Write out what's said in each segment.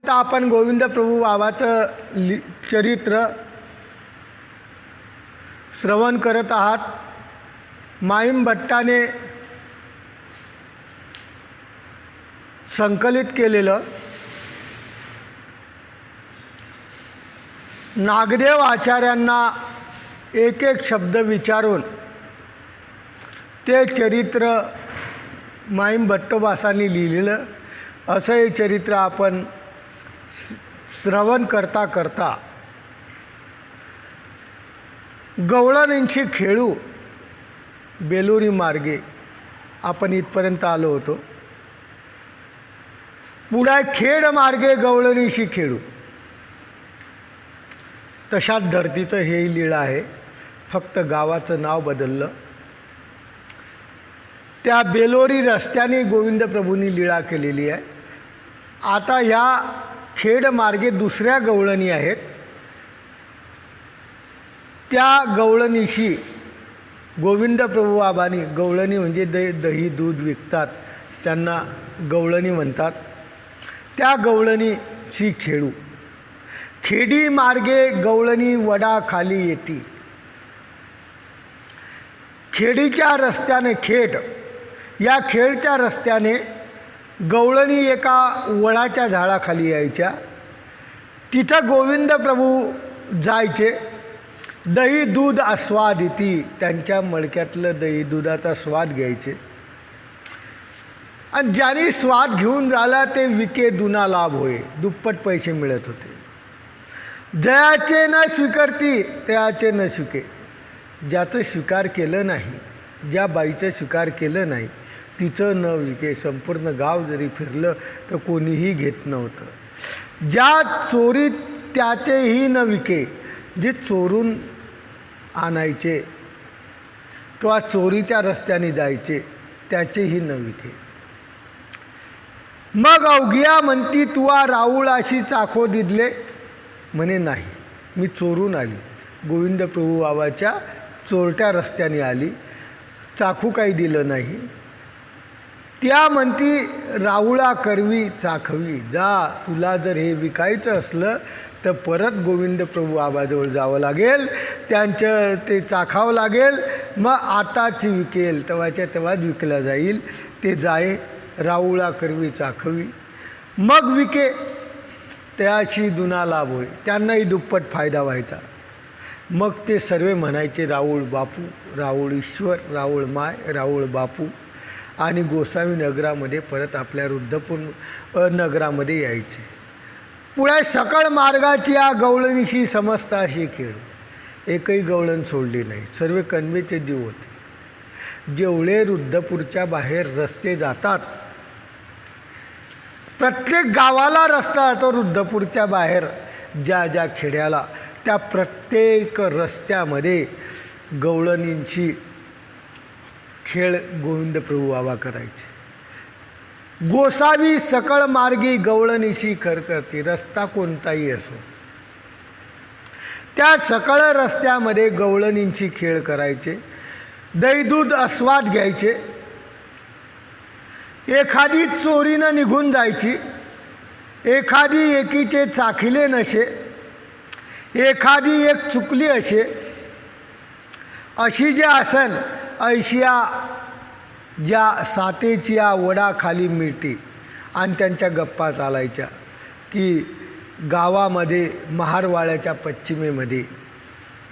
आता आपण गोविंद प्रभू बाबाचं चरित्र श्रवण करत आहात। माईम भट्टाने संकलित केलेलं नागदेव आचार्यांना एक एक शब्द विचारून ते चरित्र माईम भट्टोबासांनी लिहिलेलं असं हे चरित्र आपण श्रवण करता करता गवळणींची खेळू बेलोरी मार्गे आपण इथपर्यंत आलो होतो। पुढे खेड मार्गे गवळणीशी खेळू तशाच धर्तीचं हे लीळा आहे, फक्त गावाचं नाव बदललं। त्या बेलोरी रस्त्याने गोविंद प्रभूंनी लीळा केलेली आहे। आता ह्या खेड मार्गे दुसऱ्या गवळणी आहेत, त्या गवळणीशी गोविंद प्रभू बाबांनी, गवळणी म्हणजे दही दूध विकतात त्यांना गवळणी म्हणतात, त्या गवळणीशी खेळू। खेडी मार्गे गवळणी वडा खाली येती। खेडीच्या रस्त्याने खेड या खेडच्या रस्त्याने गवळणी एका वडाच्या झाडाखाली यायच्या। तिथं गोविंद प्रभू जायचे, दही दूध आस्वाद येती, त्यांच्या मडक्यातलं दही दुधाचा स्वाद घ्यायचे आणि ज्यांनी स्वाद घेऊन झाला ते विके दुना लाभ होय, दुप्पट पैसे मिळत होते। जयाचे न स्वीकारती त्याचे न स्वीके, ज्याचं स्वीकार केलं नाही, ज्या बाईचं स्वीकार केलं नाही तिचं न विके। संपूर्ण गाव जरी फिरलं तर कोणीही घेत नव्हतं। ज्या चोरी त्याचेही न विके, जे चोरून आणायचे किंवा चोरीच्या रस्त्याने जायचे त्याचेही न विके। मग अवघिया म्हणती तुवा राऊळ अशी चाखो दिदले, म्हणे नाही मी चोरून आली, गोविंद प्रभू बाबाच्या चोरट्या रस्त्याने आली, चाखू काही दिलं नाही। त्या म्हणती राऊळा करवी चाखवी, जा तुला जर हे विकायचं असलं तर परत गोविंद प्रभू बाबाजवळ जावं लागेल, त्यांचं ते चाखावं लागेल, मग आताच विकेल तेव्हाच्या तेव्हाच विकला जाईल। ते जाय राऊळा करवी चाखवी, मग विके त्याशी दुना लाभ होय, त्यांनाही दुप्पट फायदा व्हायचा। मग ते सर्व म्हणायचे राऊळ बापू, राऊळ ईश्वर, राऊळ माय, राऊळ बापू, आणि गोसावी नगरामध्ये परत आपल्या रुद्धपूर नगरामध्ये यायचे। पुढे सकळ मार्गाची या गवळणीशी समजता अशी खेळ, एकही गवळण सोडली नाही, सर्व कणवेचे जीव होते। जेवढे रुद्धपूरच्या बाहेर रस्ते जातात, प्रत्येक गावाला रस्ता जातो रुद्धपूरच्या बाहेर, ज्या ज्या खेड्याला, त्या प्रत्येक रस्त्यामध्ये गवळणींची खेळ गोविंद प्रभू बाबा करायचे। गोसावी सकळ मार्गी गवळणीची करती, रस्ता कोणताही असो त्या सकळ रस्त्यामध्ये गवळणींची खेळ करायचे, दही दूध आस्वाद घ्यायचे। एखादी चोरीनं निघून जायची, एखादी एकीचे चाखिले नशे, एखादी एक चुकली असे, अशी जे असन ऐशिया ज्या सातेची या वडाखाली मिळते। आणि त्यांच्या गप्पा चालायच्या की गावामध्ये महारवाड्याच्या पश्चिमेमध्ये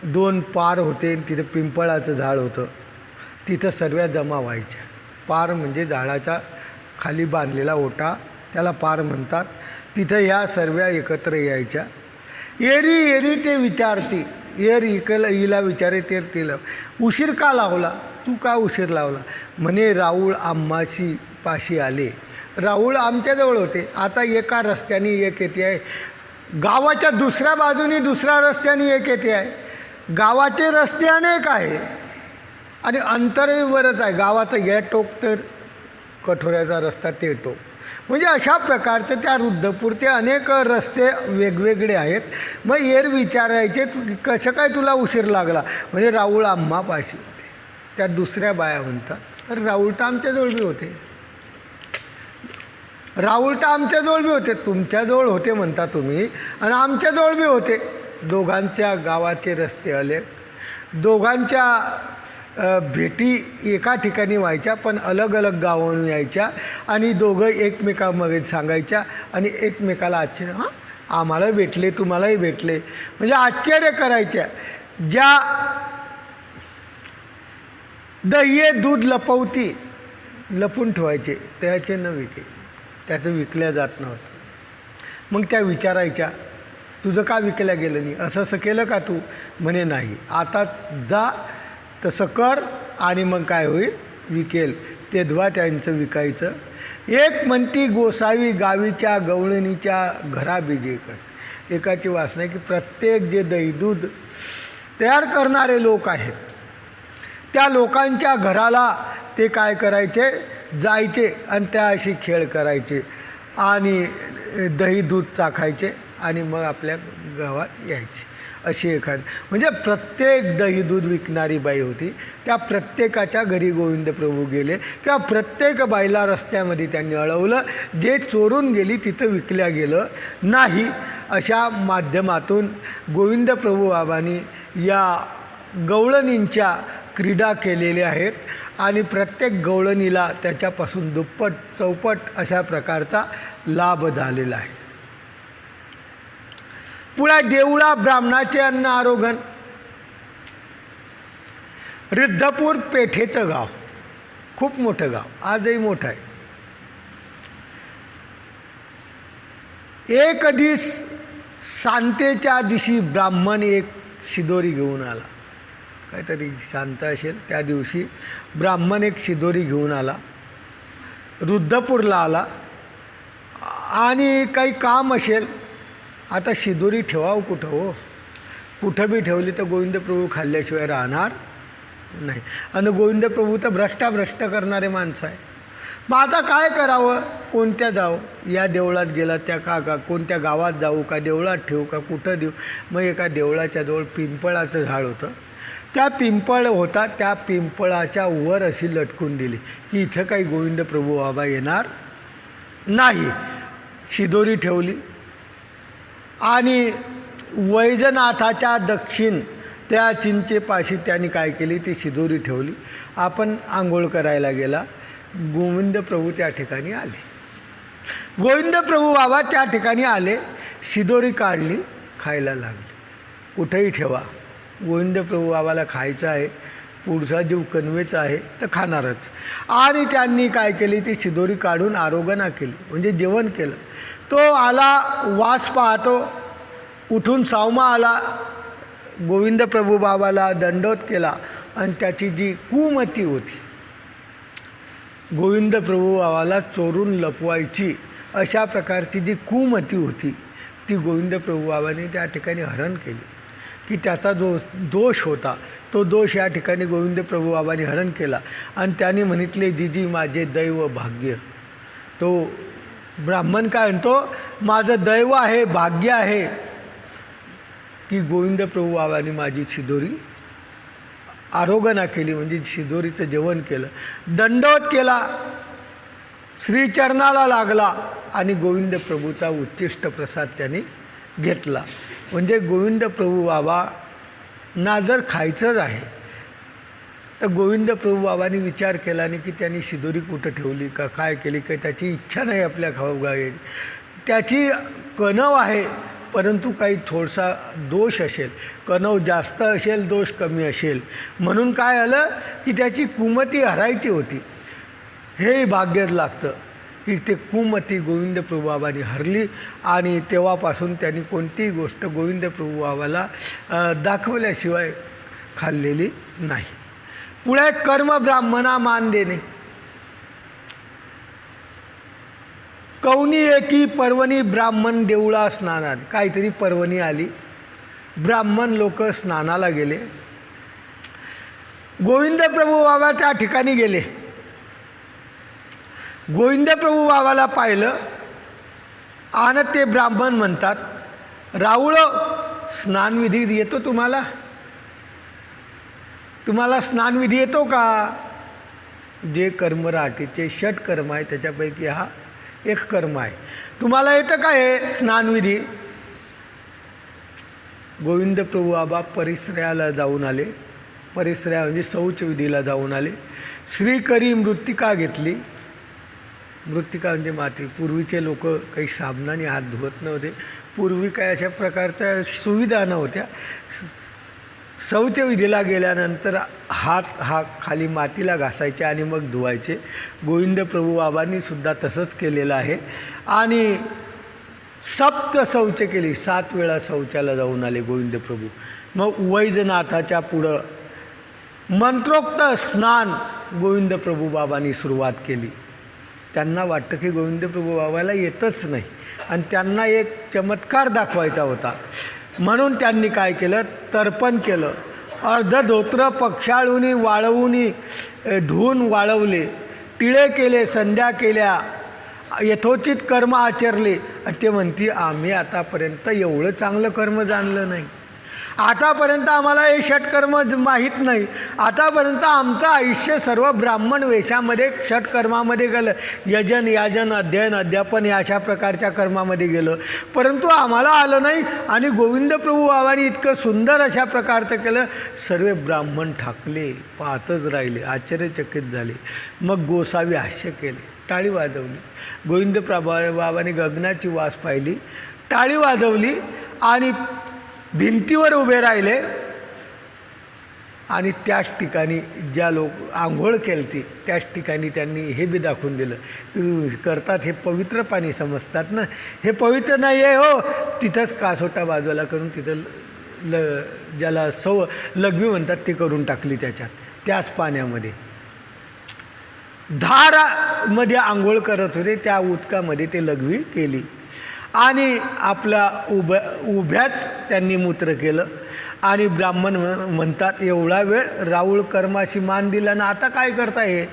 2 पार होते, तिथं पिंपळाचं झाड होतं, तिथं सर्व जमा व्हायच्या। पार म्हणजे झाडाच्या खाली बांधलेला ओटा, त्याला पार म्हणतात। तिथं ह्या सर्व एकत्र यायच्या। एरी एरी ते विचारती, एर हिला विचारे ते तिला उशीर का लावला, तू का उशीर लावला, म्हणे राऊळ आम्हाशी पाशी आले, राऊळ आमच्याजवळ होते, आता एका रस्त्याने एक येते आहे, गावाच्या दुसऱ्या बाजूने दुसऱ्या रस्त्याने एक येते आहे। गावाचे रस्ते अनेक आहे आणि अंतरही बरंच आहे, गावाचं या टोक तर कठोऱ्याचा रस्ता ते टोक, म्हणजे अशा प्रकारचं त्या रुद्धपूरचे अनेक रस्ते वेगवेगळे आहेत। मग एर विचारायचे कसं काय तुला उशीर लागला, म्हणजे राऊळ आम्हा पाशी होते। त्या दुसऱ्या बाया म्हणतात, अरे राऊळ तर आमच्याजवळ बी होते, राहुल तर आमच्याजवळ बी होते, तुमच्याजवळ होते म्हणता तुम्ही, आणि आमच्याजवळ बी होते. दोघांच्या गावाचे रस्ते आले, दोघांच्या भेटी एका ठिकाणी व्हायच्या, पण अलग अलग गावावरून यायच्या, आणि दोघं एकमेकांमध्ये सांगायच्या आणि एकमेकाला आश्चर्य, हां आम्हाला भेटले तुम्हालाही भेटले, म्हणजे आश्चर्य करायच्या. ज्या दह्ये दूध लपवती लपून ठेवायचे त्याचे न विके, त्याचं विकल्या जात नव्हतं. मग त्या विचारायच्या, तुझं का विकल्या गेलं नाही, असं असं केलं का तू? म्हणे नाही, आताच जा तसं कर आणि मग काय होईल, विकेल. तेव्हा त्यांचं विकायचं. एक म्हणती गोसावी गावीच्या गवळणीच्या घरा बीजेकर. एकाची वासना आहे की प्रत्येक जे दही दूध तयार करणारे लोक आहेत त्या लोकांच्या घराला ते काय करायचे, जायचे आणि त्याशी खेळ करायचे आणि दही दूध चाखायचे आणि मग आपल्या गावात यायचे. अशी एखादी म्हणजे प्रत्येक दही दूध विकणारी बाई होती. त्या प्रत्येकाच्या घरी गोविंद प्रभू गेले. त्या प्रत्येक बाईला रस्त्यामध्ये त्यांनी अडवलं. जे चोरून गेली तिथं विकल्या गेलं नाही. अशा माध्यमातून गोविंद प्रभू बाबांनी या गवळणींच्या क्रीडा केलेल्या आहेत आणि प्रत्येक गवळणीला त्याच्यापासून दुप्पट चौपट अशा प्रकारचा लाभ झालेला आहे. पुढे देवळा ब्राह्मणाचे अन्न आरोगण. रिद्धपूर पेठेचं गाव, खूप मोठं गाव, आजही मोठं आहे. एक दिवस शांतेच्या दिवशी ब्राह्मण एक शिदोरी घेऊन आला. काहीतरी शांत असेल त्या दिवशी ब्राह्मण एक शिदोरी घेऊन आला, रुद्धपूरला आला आणि काही काम असेल. आता शिदोरी ठेवावं कुठं हो, कुठं बी ठेवली तर गोविंद प्रभू खाल्ल्याशिवाय राहणार नाही. आणि गोविंद प्रभू तर भ्रष्ट करणारे माणसं आहे. मग आता काय करावं, कोणत्या जावं, या देवळात गेला त्या का कोणत्या गावात जाऊ का, देवळात ठेवू का, कुठं देऊ. मग एका देवळाच्या जवळ पिंपळाचं झाड होतं. त्या पिंपळ होता, त्या पिंपळाच्या वर अशी लटकून दिली की इथं काही गोविंद प्रभू बाबा येणार नाही. शिदोरी ठेवली आणि वैजनाथाच्या दक्षिण त्या चिंचेपाशी त्यांनी काय केली, ती शिदोरी ठेवली. आपण आंघोळ करायला गेला, गोविंद प्रभू त्या ठिकाणी आले. गोविंद प्रभू बाबा त्या ठिकाणी आले, शिदोरी काढली, खायला लागली. कुठेही ठेवा, गोविंद प्रभू बाबाला खायचं आहे, पुढचा जीव कन्वेचा आहे तर खाणारच. आणि त्यांनी काय केली, ती शिदोरी काढून आरोगणा केली, म्हणजे जेवण केलं. तो आला, वास पाहतो, उठून सावमा आला, गोविंद प्रभू बाबाला दंडोत केला आणि त्याची जी कुमती होती, गोविंद प्रभू बाबाला चोरून लपवायची अशा प्रकारची जी कुमती होती ती गोविंद प्रभू बाबाने त्या ठिकाणी हरण केली. की त्याचा जो दोष होता तो दोष या ठिकाणी गोविंद प्रभू बाबांनी हरण केला आणि त्यांनी म्हटले, जीजी माझे दैव भाग्य. तो ब्राह्मण काय म्हणतो, माझं दैव आहे, भाग्य आहे की गोविंद प्रभू बाबांनी माझी शिदोरी आरोगणा केली, म्हणजे शिदोरीचं जेवण केलं, दंडवत केला, श्रीचरणाला लागला आणि गोविंद प्रभूचा उच्चिष्ट प्रसाद त्यांनी घेतला. म्हणजे गोविंद प्रभू बाबांना जर खायचंच आहे तर गोविंद प्रभू बाबांनी विचार केला नाही की त्यांनी शिदोरी कुठं ठेवली का काय केली, काय त्याची इच्छा नाही आपल्या खाऊ गायची. त्याची कणव आहे परंतु काही थोडासा दोष असेल, कणव जास्त असेल, दोष कमी असेल, म्हणून काय आलं की त्याची कुमती हरायची होती. हे भाग्यच लागतं की ते कुमती गोविंद प्रभू बाबांनी हरली आणि तेव्हापासून त्यांनी कोणतीही गोष्ट गोविंद प्रभू बाबाला दाखवल्याशिवाय खाल्लेली नाही. पुढे कर्म ब्राह्मणा मान देणे. कौनी एकी पर्वणी ब्राह्मण देवळा स्नानात. काहीतरी पर्वणी आली, ब्राह्मण लोक स्नानाला गेले. गोविंद प्रभू बाबा त्या ठिकाणी गेले. गोविंद प्रभू बाबाला पाहिलं आणि ते ब्राह्मण म्हणतात, राऊळ स्नानविधी येतो तुम्हाला? तुम्हाला स्नानविधी येतो का? जे कर्म राहटीचे षट कर्म आहे त्याच्यापैकी हा एक कर्म आहे. तुम्हाला येतं का हे स्नानविधी? गोविंद प्रभू बाबा परिसराला जाऊन आले. परिसरा म्हणजे शौचविधीला जाऊन आले. श्रीकरी मृत्तिका घेतली. मृत्तिका म्हणजे माती. पूर्वीचे लोक काही साबणाने हात धुवत नव्हते. पूर्वी काय अशा प्रकारच्या सुविधा नव्हत्या. शौचविधीला गेल्यानंतर हात हा खाली मातीला घासायचे आणि मग धुवायचे. गोविंद प्रभू बाबांनी सुद्धा तसंच केलेलं आहे. आणि सप्त शौच केली. 7 वेळा शौचाला जाऊन आले गोविंद प्रभू. मग वैजनाथाच्या पुढं मंत्रोक्त स्नान गोविंद प्रभू बाबांनी सुरुवात केली. त्यांना वाटतं की गोविंद प्रभू बाबाला येतच नाही आणि त्यांना एक चमत्कार दाखवायचा होता. म्हणून त्यांनी काय केलं, तर्पण केलं. अर्ध धोत्र पक्षाळूनी वाळवूनी धुवून वाळवले. टिळे केले, संध्या केल्या, यथोचित कर्म आचरले. आणि ते म्हणती आम्ही आतापर्यंत एवढं चांगलं कर्म जाणलं नाही. आतापर्यंत आम्हाला हे षटकर्म माहीत नाही. आतापर्यंत आमचं आयुष्य सर्व ब्राह्मण वेशामध्ये षटकर्मामध्ये गेलं. यजन याजन अध्ययन अध्यापन या अशा प्रकारच्या कर्मामध्ये गेलं, परंतु आम्हाला आलं नाही. आणि गोविंद प्रभू बाबांनी इतकं सुंदर अशा प्रकारचं केलं. सर्व ब्राह्मण ठाकले, पाहतच राहिले, आश्चर्यचकित झाले. मग गोसावी हास्य केले, टाळी वाजवली. गोविंद बाबांनी गगनाची वास पाहिली, टाळी वाजवली आणि भिंतीवर उभे राहिले. आणि त्याच ठिकाणी ज्या लोक आंघोळ केली त्याच ठिकाणी त्यांनी हे बी दाखवून दिलं की करतात हे पवित्र पाणी समजतात ना, हे पवित्र नाही आहे हो. तिथंच कासोटा बाजूला करून तिथं ज्याला लघवी म्हणतात ते करून टाकली त्याच्यात, त्याच पाण्यामध्ये. धारामध्ये आंघोळ करत होते, त्या उदकामध्ये ते लघवी केली. आणि आपला उभ्याच त्यांनी मूत्र केलं. आणि ब्राह्मण म्हणतात एवढा वेळ राऊळ कर्माशी मान दिला ना, आता काय करता हे?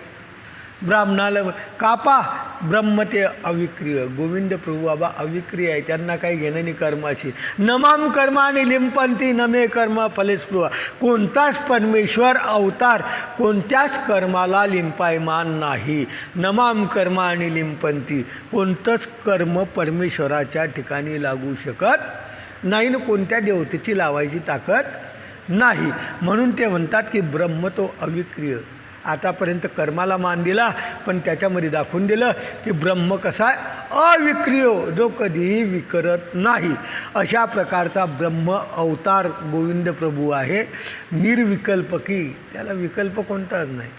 ब्राह्मणाला कापा. ब्रह्म ते अविक्रिय. गोविंद प्रभू बाबा अविक्रिय आहे, त्यांना काही घेणं नाही कर्माशी. नमाम कर्माने लिंपंती नमे कर्म फलेस्पृहा. कोणताच परमेश्वर अवतार कोणत्याच कर्माला लिंपायमान नाही. नमाम कर्माने लिंपंती. कोणतंच कर्म परमेश्वराच्या ठिकाणी लागू शकत नाही ना, कोणत्या देवतेची लावायची ताकद नाही. म्हणून ते म्हणतात की ब्रह्म तो अविक्रिय. आतापर्यंत कर्माला मान दिला, पण त्याच्यामध्ये दाखवून दिलं की ब्रह्म कसा आहे, अविक्रिय, जो कधीही विकरत नाही. अशा प्रकारचा ब्रह्म अवतार गोविंद प्रभू आहे. निर्विकल्पकी, त्याला विकल्प कोणताच नाही,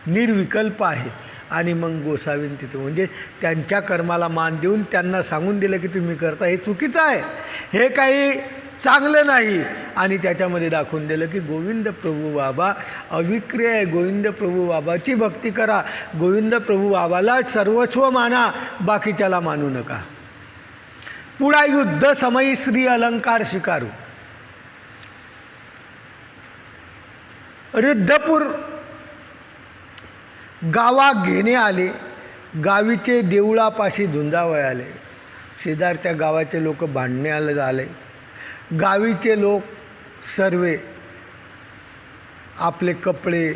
निर्विकल्प आहे. आणि मग गोसावीन तिथे म्हणजे त्यांच्या कर्माला मान देऊन त्यांना सांगून दिलं की तुम्ही करता हे चुकीचं आहे, हे काही चांगलं नाही. आणि त्याच्यामध्ये दाखवून दिलं की गोविंद प्रभू बाबा अविक्रिय आहे. गोविंद प्रभू बाबाची भक्ती करा. गोविंद प्रभू बाबाला सर्वस्व माना, बाकीच्याला मानू नका. पुढा युद्ध समयी श्री अलंकार स्वीकारू. रिद्धपूर गावात घेणे आले. गावीचे देवळापाशी झुंजावयाले. शेजारच्या गावाचे लोक भांडण्याला झाले. गावीचे लोक सर्वे आपले कपडे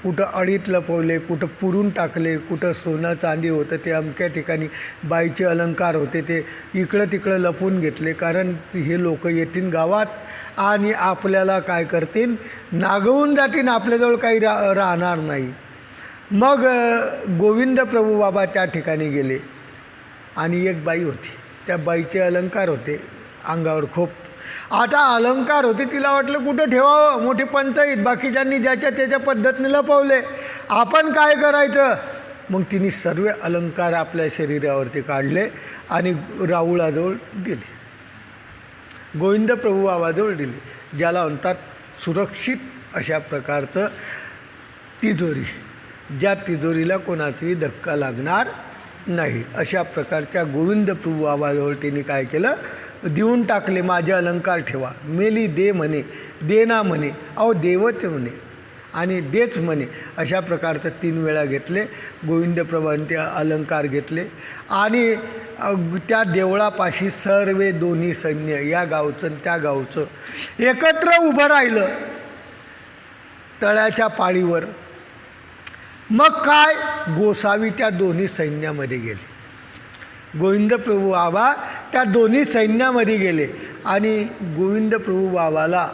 कुठं अडीत लपवले, कुठं पुरून टाकले, कुठं सोनं चांदी होतं ते अमक्या ठिकाणी बाईचे अलंकार होते ते इकडं तिकडं लपवून घेतले. कारण हे लोक येतील गावात आणि आपल्याला काय करतील, नागवून जातील, आपल्याजवळ काही राहणार नाही. मग गोविंद प्रभू बाबा त्या ठिकाणी गेले आणि एक बाई होती. त्या बाईचे अलंकार होते अंगावर खूप. आता अलंकार होते, तिला वाटलं कुठं ठेवावं, मोठी पंचायत. बाकीच्यांनी ज्याच्या त्याच्या पद्धतीने लपवले, आपण काय करायचं? मग तिने सर्व अलंकार आपल्या शरीरावरचे काढले आणि राऊळाजवळ दिले, गोविंद प्रभू बाबाजवळ दिले. ज्याला म्हणतात सुरक्षित अशा प्रकारचं तिजोरी, ज्या तिजोरीला कोणाचाही धक्का लागणार नाही, अशा प्रकारच्या गोविंद प्रभू बाबाजवळ तिने काय केलं, देऊन टाकले. माझे अलंकार ठेवा. मेली दे म्हणे, देना म्हणे, अहो देवच म्हणे आणि देच म्हणे. अशा प्रकारचं 3 वेळा घेतले. गोविंद प्रभूंनी ते अलंकार घेतले आणि त्या देवळापाशी सर्व दोन्ही सैन्य, या गावचं आणि त्या गावचं, एकत्र उभं राहिलं तळ्याच्या पाळीवर. मग काय, गोसावी त्या दोन्ही सैन्यामध्ये गेले. गोविंद प्रभू बाबा त्या दोन्ही सैन्यामध्ये गेले आणि गोविंद प्रभू बाबाला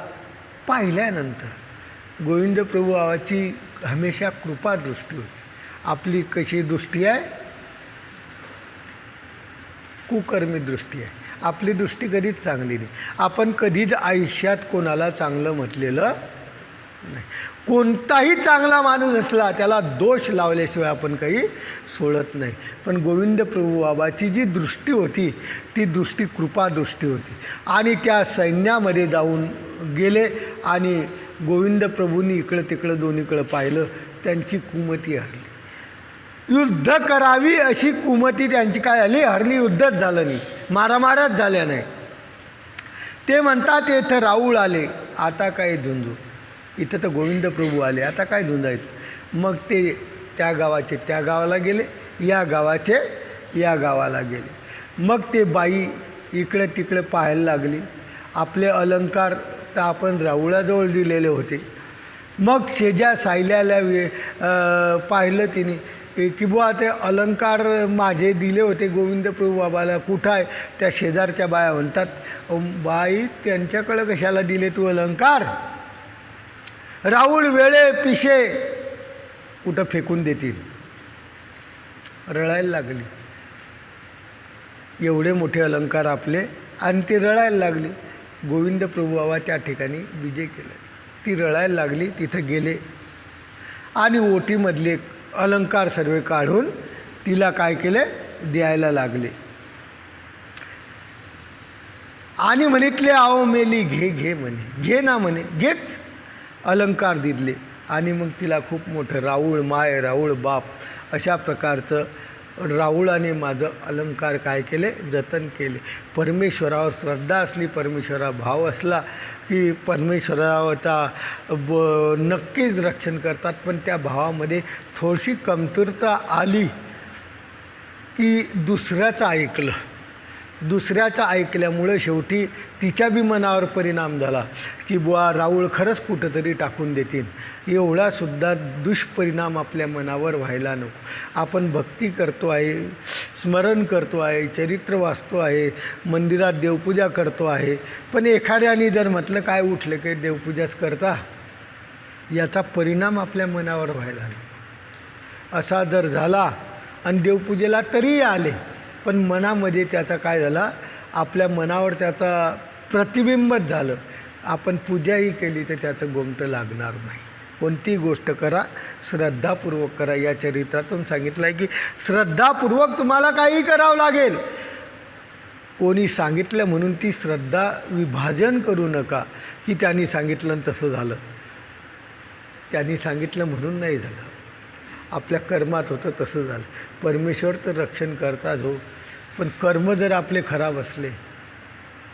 पाहिल्यानंतर गोविंद प्रभू बाबाची हमेशा कृपादृष्टी होती. आपली कशी दृष्टी आहे, कुकर्मी दृष्टी आहे. आपली दृष्टी कधीच चांगली नाही. आपण कधीच आयुष्यात कोणाला चांगलं म्हटलेलं नाही. कोणताही चांगला माणूस असला त्याला दोष लावल्याशिवाय आपण काही सोडत नाही. पण गोविंद प्रभू बाबाची जी दृष्टी होती ती दृष्टी कृपादृष्टी होती. आणि त्या सैन्यामध्ये जाऊन गेले आणि गोविंद प्रभूंनी इकडं तिकडं दोन्हीकडं पाहिलं. त्यांची कुमती हरली. युद्ध करावी अशी कुमती त्यांची काय झाली, हरली. युद्धच झालं नाही, मारामारच झाल्या नाही. ते म्हणतात इथं राऊळ आले, आता काय झुंजू. इथं तर गोविंद प्रभू आले, आता काय झुंजायचं. मग ते त्या गावाचे त्या गावाला गेले, या गावाचे या गावाला गेले. मग ते बाई इकडे तिकडे पाहायला लागली. आपले अलंकार तर आपण राऊळाजवळ दिलेले होते. मग शेजा सायल्याला पाहिलं तिने की बुवा ते अलंकार माझे दिले होते गोविंद प्रभू बाबाला, कुठं आहे. त्या शेजारच्या बाया म्हणतात, बाई त्यांच्याकडे कशाला दिले तू अलंकार, राऊळ वेळे पिशे कुठं फेकून देतील. रडायला लागली. एवढे मोठे अलंकार आपले, आणि ती रडायला लागली. गोविंद प्रभू बाबा त्या ठिकाणी विजय केला. ती रडायला लागली. तिथं गेले आणि ओटीमधले अलंकार सर्व काढून तिला काय केले, द्यायला लागले. आणि म्हणितले, आओ मेली घे घे म्हणे. घे ना म्हणे, घेच. अलंकार दिले आणि मग तिला खूप मोठं राऊळ माय राऊळ बाप अशा प्रकारचं राऊळाने माझं अलंकार काय केले, जतन केले. परमेश्वरावर श्रद्धा असली, परमेश्वरा भाव असला की परमेश्वराचा नक्कीच रक्षण करतात. पण त्या भावामध्ये थोडीशी कमतरता आली की दुसऱ्याचं ऐकलं. दुसऱ्याचं ऐकल्यामुळं शेवटी तिच्या बी मनावर परिणाम झाला की बुवा राऊळ खरंच कुठंतरी टाकून देतील. एवढासुद्धा दुष्परिणाम आपल्या मनावर व्हायला नको. आपण भक्ती करतो आहे, स्मरण करतो आहे, चरित्र वाचतो आहे, मंदिरात देवपूजा करतो आहे, पण एखाद्याने जर म्हटलं काय उठलं की देवपूजाच करता, याचा परिणाम आपल्या मनावर व्हायला नको. असा जर झाला आणि देवपूजेला तरीही आले पण मनामध्ये त्याचा काय झाला, आपल्या मनावर त्याचा प्रतिबिंबच झालं, आपण पूजाही केली तर त्याचं गोमटं लागणार नाही. कोणतीही गोष्ट करा श्रद्धापूर्वक करा. या चरित्रातून सांगितलं आहे की श्रद्धापूर्वक तुम्हाला काही करावं लागेल. कोणी सांगितलं म्हणून ती श्रद्धा विभाजन करू नका की त्यांनी सांगितलं आणि तसं झालं. त्यांनी सांगितलं म्हणून नाही झालं, आपल्या कर्मात होतं तसं झालं. परमेश्वर तर रक्षण करताच हो, पण कर्म जर आपले खराब असले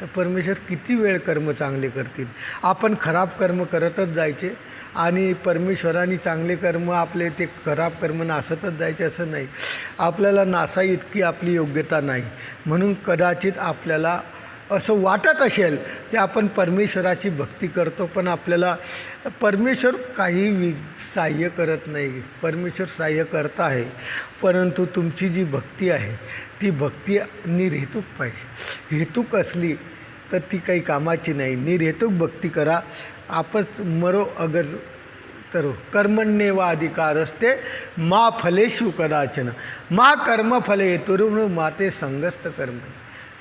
तर परमेश्वर किती वेळ कर्म चांगले करतील. आपण खराब कर्म करतच जायचे आणि परमेश्वराने चांगले कर्म आपले ते खराब कर्म नासतच जायचे असं नाही. आपल्याला नासा इतकी आपली योग्यता नाही. म्हणून कदाचित आपल्याला असं वाटत असेल की आपण परमेश्वराची भक्ती करतो पण आपल्याला परमेश्वर काही सहाय्य करत नाही. परमेश्वर सहाय्य करत आहे, परंतु तुमची जी भक्ती आहे ती भक्ती निर्हेतुक पाहिजे. हेतुक असली तर ती काही कामाची नाही. निर्हेतुक भक्ती करा. आपच मरो अगर तरो कर्मण्येवा अधिकार असते मा फलेषु कदाचन मा कर्मफले हेतुर् माते संगस्त कर्म.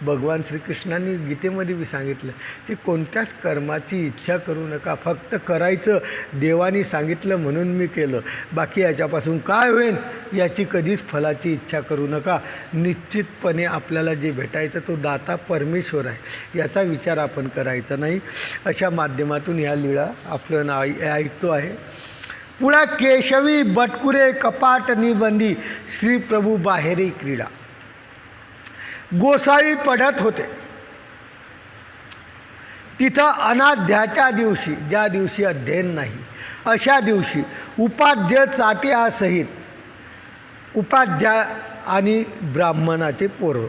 भगवान श्रीकृष्णांनी गीतेमध्ये बी सांगितलं की कोणत्याच कर्माची इच्छा करू नका, फक्त करायचं. देवानी सांगितलं म्हणून मी केलं, बाकी याच्यापासून काय होईल याची कधीच फलाची इच्छा करू नका. निश्चितपणे आपल्याला जे भेटायचं तो दाता परमेश्वर आहे, याचा विचार आपण करायचा नाही. अशा माध्यमातून ह्या लीळा आपलं ऐकतो आहे. पुढा केशवी बटकुरे कपाट निबंधी श्री प्रभू बाहेरी क्रीडा. गोसावी पढत होते तिथं अनाध्याच्या दिवशी, ज्या दिवशी अध्ययन नाही अशा दिवशी उपाध्याय चाट्यासहित उपाध्याय आणि ब्राह्मणाचे पोरं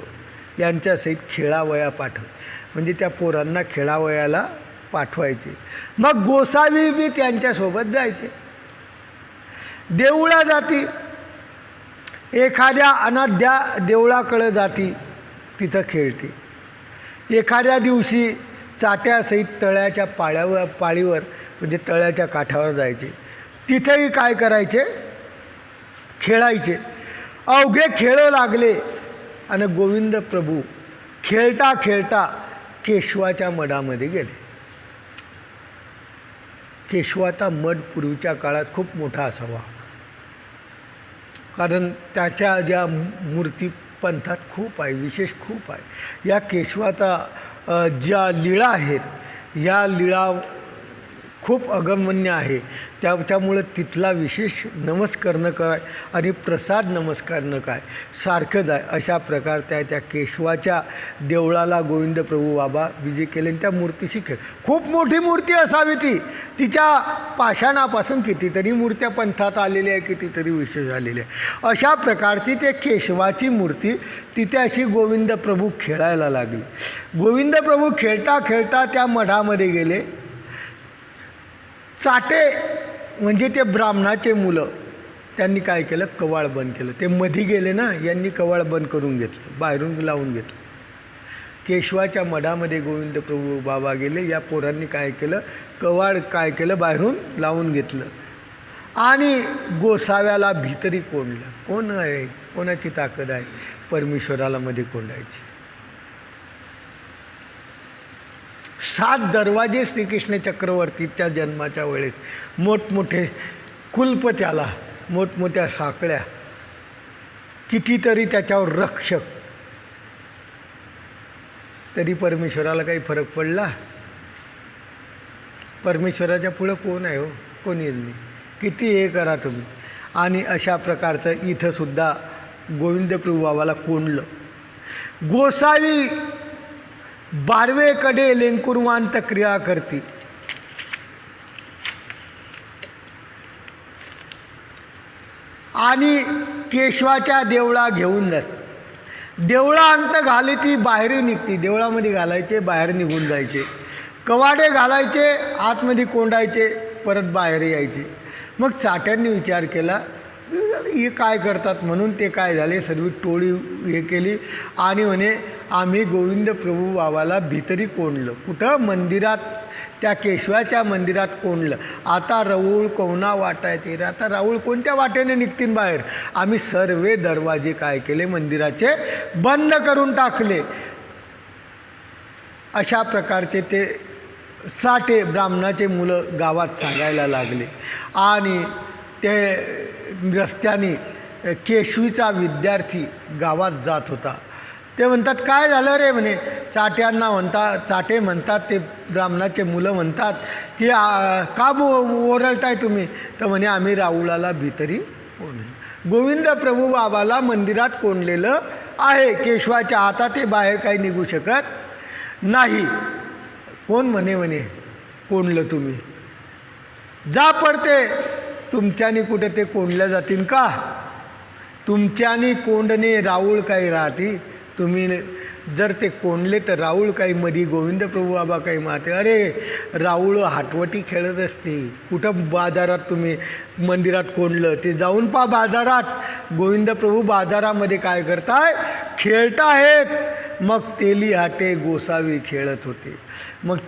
यांच्यासहित खेळावया पाठव, म्हणजे त्या पोरांना खेळावयाला पाठवायचे. मग गोसावी बी त्यांच्यासोबत जायचे. देऊळा जाती, एखाद्या अनाध्या देवळाकडं जाती, तिथं खेळते. एखाद्या दिवशी चाट्यासहित तळ्याच्या पाळीवर म्हणजे तळ्याच्या काठावर जायचे. तिथेही काय करायचे? खेळायचे. अवघे खेळू लागले आणि गोविंद प्रभू खेळता खेळता केशवाच्या मठामध्ये गेले. केशवाचा मठ पूर्वीच्या काळात खूप मोठा असावा, कारण त्याच्या ज्या मूर्ती पंथात खूप आहे, विशेष खूप आहे. या केशवाचा ज्या लीळा आहेत, या लीळा खूप अगम्य आहे. त्यामुळं तिथला विशेष नमस्कारणं काय आणि प्रसाद नमस्कारणं काय सारखंच आहे. अशा प्रकारच्या त्या केशवाच्या देवळाला गोविंद प्रभू बाबा विजय केले आणि त्या मूर्तीशी खेळ. खूप मोठी मूर्ती असावी ती. तिच्या पाषाणापासून कितीतरी मूर्त्या पंथात आलेल्या आहे, कितीतरी विशेष झालेले आहे. अशा प्रकारची ते केशवाची मूर्ती तिथे अशी गोविंद प्रभू खेळायला लागली. गोविंद प्रभू खेळता खेळता त्या मठामध्ये गेले. चाटे म्हणजे ते ब्राह्मणाचे मुलं, त्यांनी काय केलं? कवाड बंद केलं. ते मधी गेले ना, यांनी कवाड बंद करून घेतलं, बाहेरून लावून घेतलं. केशवाच्या मठामध्ये गोविंद प्रभू बाबा गेले. या पोरांनी काय केलं? कवाड काय केलं? बाहेरून लावून घेतलं आणि गोसाव्याला भीतरी कोंडलं. कोण आहे? कोणाची ताकद आहे? परमेश्वराला मध्ये कोंडायची. 7 दरवाजे श्रीकृष्ण चक्रवर्तीच्या जन्माच्या वेळेस, मोठमोठे कुल्प, त्याला मोठमोठ्या साखळ्या, कितीतरी त्याच्यावर रक्षक, तरी परमेश्वराला काही फरक पडला? परमेश्वराच्या पुढं कोण आहे हो? कोणी नाही. किती हे करा तुम्ही. आणि अशा प्रकारचं इथंसुद्धा गोविंद प्रभू बाबाला कोंडलं. गोसावी 12वेकडे लेंकुरवांत क्रिया करती. आणि केशवाच्या देवळा घेऊन जात. देवळा अंत घाली ती बाहेर निघती. देवळामध्ये घालायचे, बाहेर निघून जायचे. कवाडे घालायचे, आतमध्ये कोंडायचे, परत बाहेर यायचे. मग चाट्यांनी विचार केला हे काय करतात, म्हणून ते काय झाले, सर्व टोळी हे केली आणि म्हणे आम्ही गोविंद प्रभू बाबाला भीतरी कोंडलं. कुठं? मंदिरात, त्या केशवाच्या मंदिरात कोंडलं. आता राऊळ कोणा वाटायचे रे? आता राऊळ कोणत्या वाटेने निघतील बाहेर? आम्ही सर्व दरवाजे काय केले? मंदिराचे बंद करून टाकले. अशा प्रकारचे ते चाटे ब्राह्मणाचे मुलं गावात सांगायला लागले. आणि ते रस्त्याने केशवीचा विद्यार्थी गावात जात होता. ते म्हणतात काय झालं रे? म्हणे चाट्यांना चाटे म्हणतात, ते ब्राह्मणाचे मुलं म्हणतात की का ओरडताय तुम्ही? तर म्हणे आम्ही राऊळाला भीतरी कोंडलं. गोविंद प्रभू बाबाला मंदिरात कोंडलेलं आहे. केशवाच्या हातात ते बाहेर काही निघू शकत नाही. कोण म्हणे कोंडलं तुम्ही? जा पडते. तुमच्यानी कुठे ते कोंडल्या जातील का? तुमच्यानी कोंडणे राऊळ काही राहते? तुम्ही जर ते कोंडले तर राऊळ काही मधी गोविंद प्रभू बाबा काही माते? अरे राऊळ हाटवटी खेळत असते. कुठं बाजारात तुम्ही मंदिरात कोंडलं? ते जाऊन पहा बाजारात. गोविंद प्रभू बाजारामध्ये काय करताय? खेळताहेत. मग तेली हाटे गोसावी खेळत होते. मग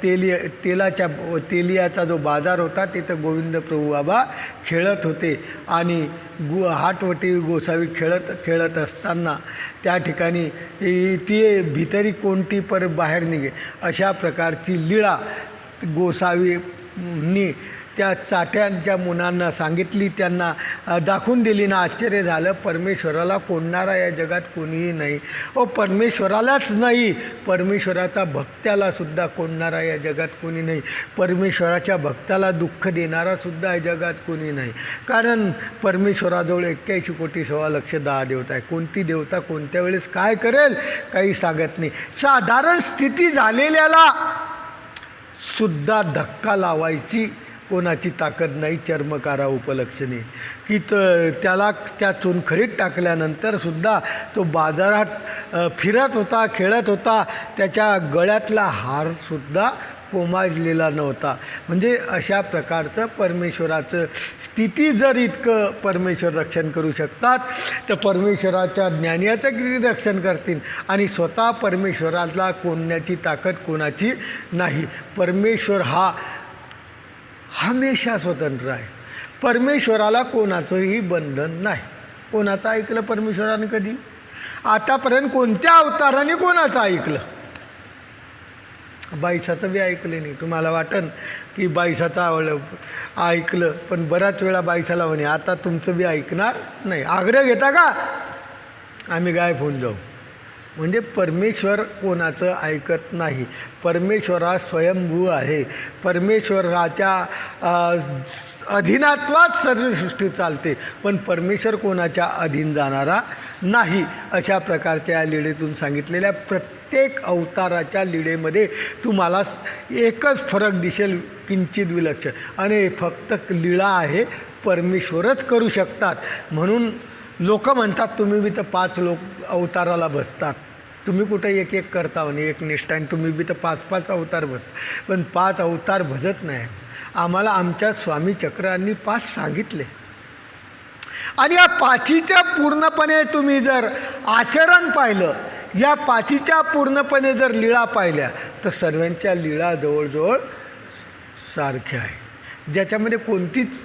तेलियाचा जो बाजार होता तिथं गोविंद प्रभू बाबा खेळत होते. आणि हाटवटी गोसावी खेळत असताना त्या ठिकाणी ती भीतरी कोणती पर बाहेर निघे. अशा प्रकारची लीळा गोसावींनी त्या चाट्यांच्या मुलांना सांगितली, त्यांना दाखवून दिली ना. आश्चर्य झालं. परमेश्वराला कोणणारा या जगात कोणीही नाही. परमेश्वरालाच नाही, परमेश्वराचा भक्त्याला सुद्धा कोणणारा या जगात कोणी नाही. परमेश्वराच्या भक्ताला दुःख देणारा सुद्धा या जगात कोणी नाही. कारण परमेश्वराजवळ 81 कोटी 1.25 लक्ष देवता आहे. कोणती देवता कोणत्या वेळेस काय करेल काही सांगत नाही. साधारण स्थिती झालेल्याला सुद्धा धक्का लावायची कोणाची ताकद नाही. चर्मकारा उपलक्षणी की त्याला त्या चुनखडीत टाकल्यानंतर सुद्धा तो बाजारात फिरत होता, खेळत होता. त्याच्या गळ्यातला हारसुद्धा कोमाजलेला नव्हता. म्हणजे अशा प्रकारचं परमेश्वराचं स्थिती जर इतकं परमेश्वर रक्षण करू शकतात तर परमेश्वराच्या ज्ञानाचं किती रक्षण करतील. आणि स्वतः परमेश्वराला कोणण्याची ताकद कोणाची नाही. परमेश्वर हा हमेशा स्वतंत्र आहे. परमेश्वराला कोणाचंही बंधन नाही. कोणाचं ऐकलं परमेश्वराने कधी? आतापर्यंत कोणत्या अवताराने कोणाचं ऐकलं? बाईसाचं बी ऐकलं नाही. तुम्हाला वाटन की बाईसाचं ऐकलं, पण बऱ्याच वेळा बाईसाला म्हणे आता तुमचं बी ऐकणार नाही. आग्रह घेता का? आम्ही गायब होऊन जाऊ. म्हणजे परमेश्वर कोणाचं ऐकत नाही. परमेश्वर हा स्वयंभू आहे. परमेश्वराच्या अधीनात्वात सर्व सृष्टी चालते, पण परमेश्वर कोणाच्या अधीन जाणारा नाही. अशा प्रकारच्या या लीळेतून सांगितलेल्या प्रत्येक अवताराच्या लीळेमध्ये तुम्हाला एकच फरक दिसेल, किंचित विलक्षण. आणि फक्त लीळा आहे, परमेश्वरच करू शकतात. म्हणून लोक म्हणतात तुम्ही बी तर 5 अवताराला बसतात. तुम्ही कुठं एक एक करता म्हणे एक निष्ठाने. तुम्ही बी तर 5 अवतार बसता, पण 5 अवतार भजत नाही. आम्हाला आमच्या स्वामी चक्रांनी 5 सांगितले. आणि या 5च्या पूर्णपणे तुम्ही जर आचरण पाहिलं, या 5च्या पूर्णपणे जर लीळा पाहिल्या तर सर्वांच्या लीळा जवळजवळ सारख्या आहे. ज्याच्यामध्ये कोणतीच